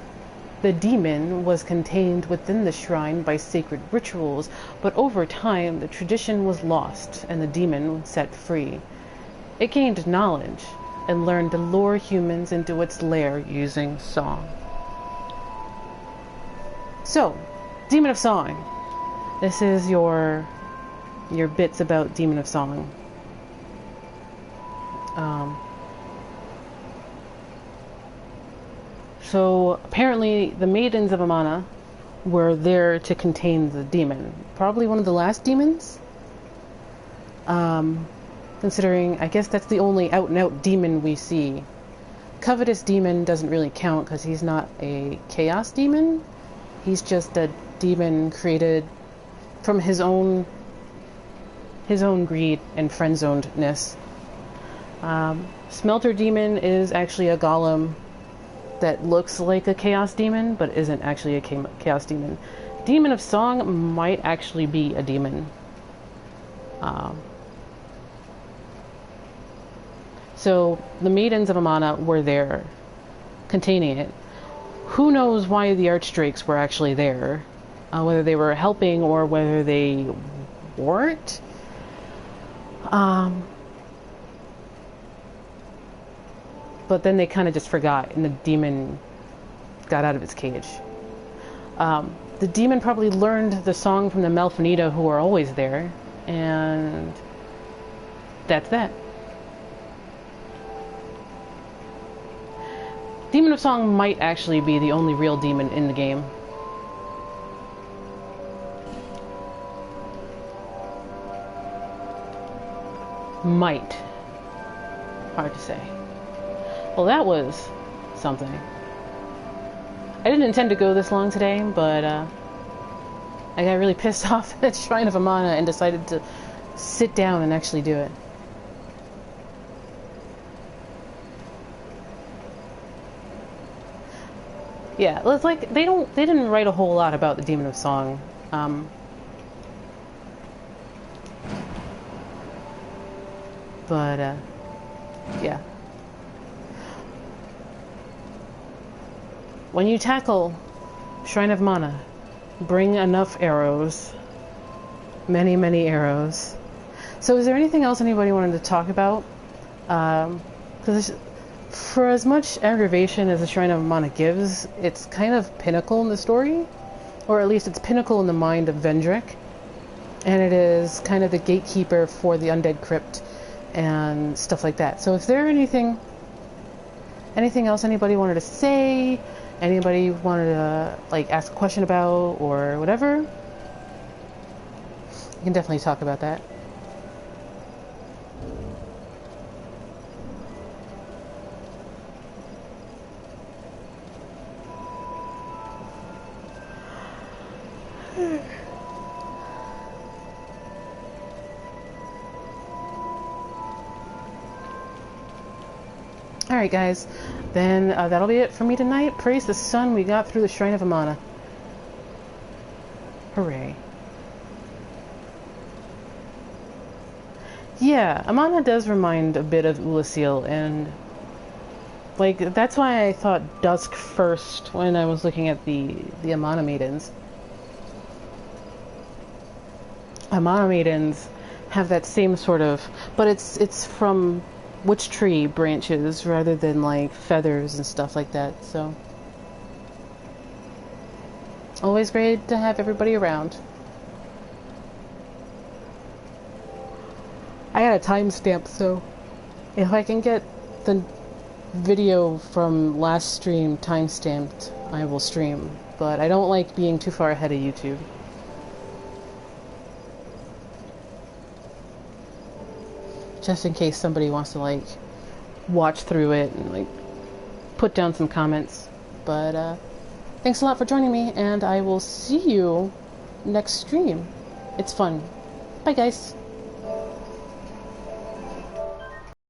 The demon was contained within the shrine by sacred rituals, but over time the tradition was lost and the demon set free. It gained knowledge and learned to lure humans into its lair using song. So, Demon of Song. This is your bits about Demon of Song. So apparently the Maidens of Amana were there to contain the demon. Probably one of the last demons. Considering, I guess that's the only out-and-out demon we see. Covetous Demon doesn't really count because he's not a chaos demon. He's just a demon created from his own greed and friend-zonedness. Smelter Demon is actually a golem that looks like a chaos demon, but isn't actually a chaos demon. Demon of Song might actually be a demon. So the Maidens of Amana were there, containing it. Who knows why the Archdrakes were actually there? Whether they were helping or whether they weren't. But then they kind of just forgot, and the demon got out of its cage. The demon probably learned the song from the Milfanito, who are always there, and that's that. Demon of Song might actually be the only real demon in the game. Might. Hard to say. Well, that was something. I didn't intend to go this long today, but I got really pissed off at Shrine of Amana and decided to sit down and actually do it. Yeah, it's like they didn't write a whole lot about the Demon of Song. Yeah. When you tackle Shrine of Mana, bring enough arrows. Many, many arrows. So is there anything else anybody wanted to talk about? Because for as much aggravation as the Shrine of Amana gives, it's kind of pinnacle in the story. Or at least it's pinnacle in the mind of Vendrick. And it is kind of the gatekeeper for the Undead Crypt and stuff like that. So if there anything else anybody wanted to say, anybody wanted to like ask a question about or whatever, you can definitely talk about that. Alright, guys. Then that'll be it for me tonight. Praise the sun, we got through the Shrine of Amana. Hooray. Yeah, Amana does remind a bit of Ulasil, and like that's why I thought Dusk first when I was looking at the Amana Maidens. Amana Maidens have that same sort of, but it's from witch tree branches rather than like feathers and stuff like that. So always great to have everybody around. I got a timestamp, so if I can get the video from last stream timestamped, I will stream. But I don't like being too far ahead of YouTube. Just in case somebody wants to like watch through it and like put down some comments. But thanks a lot for joining me, and I will see you next stream. It's fun. Bye, guys.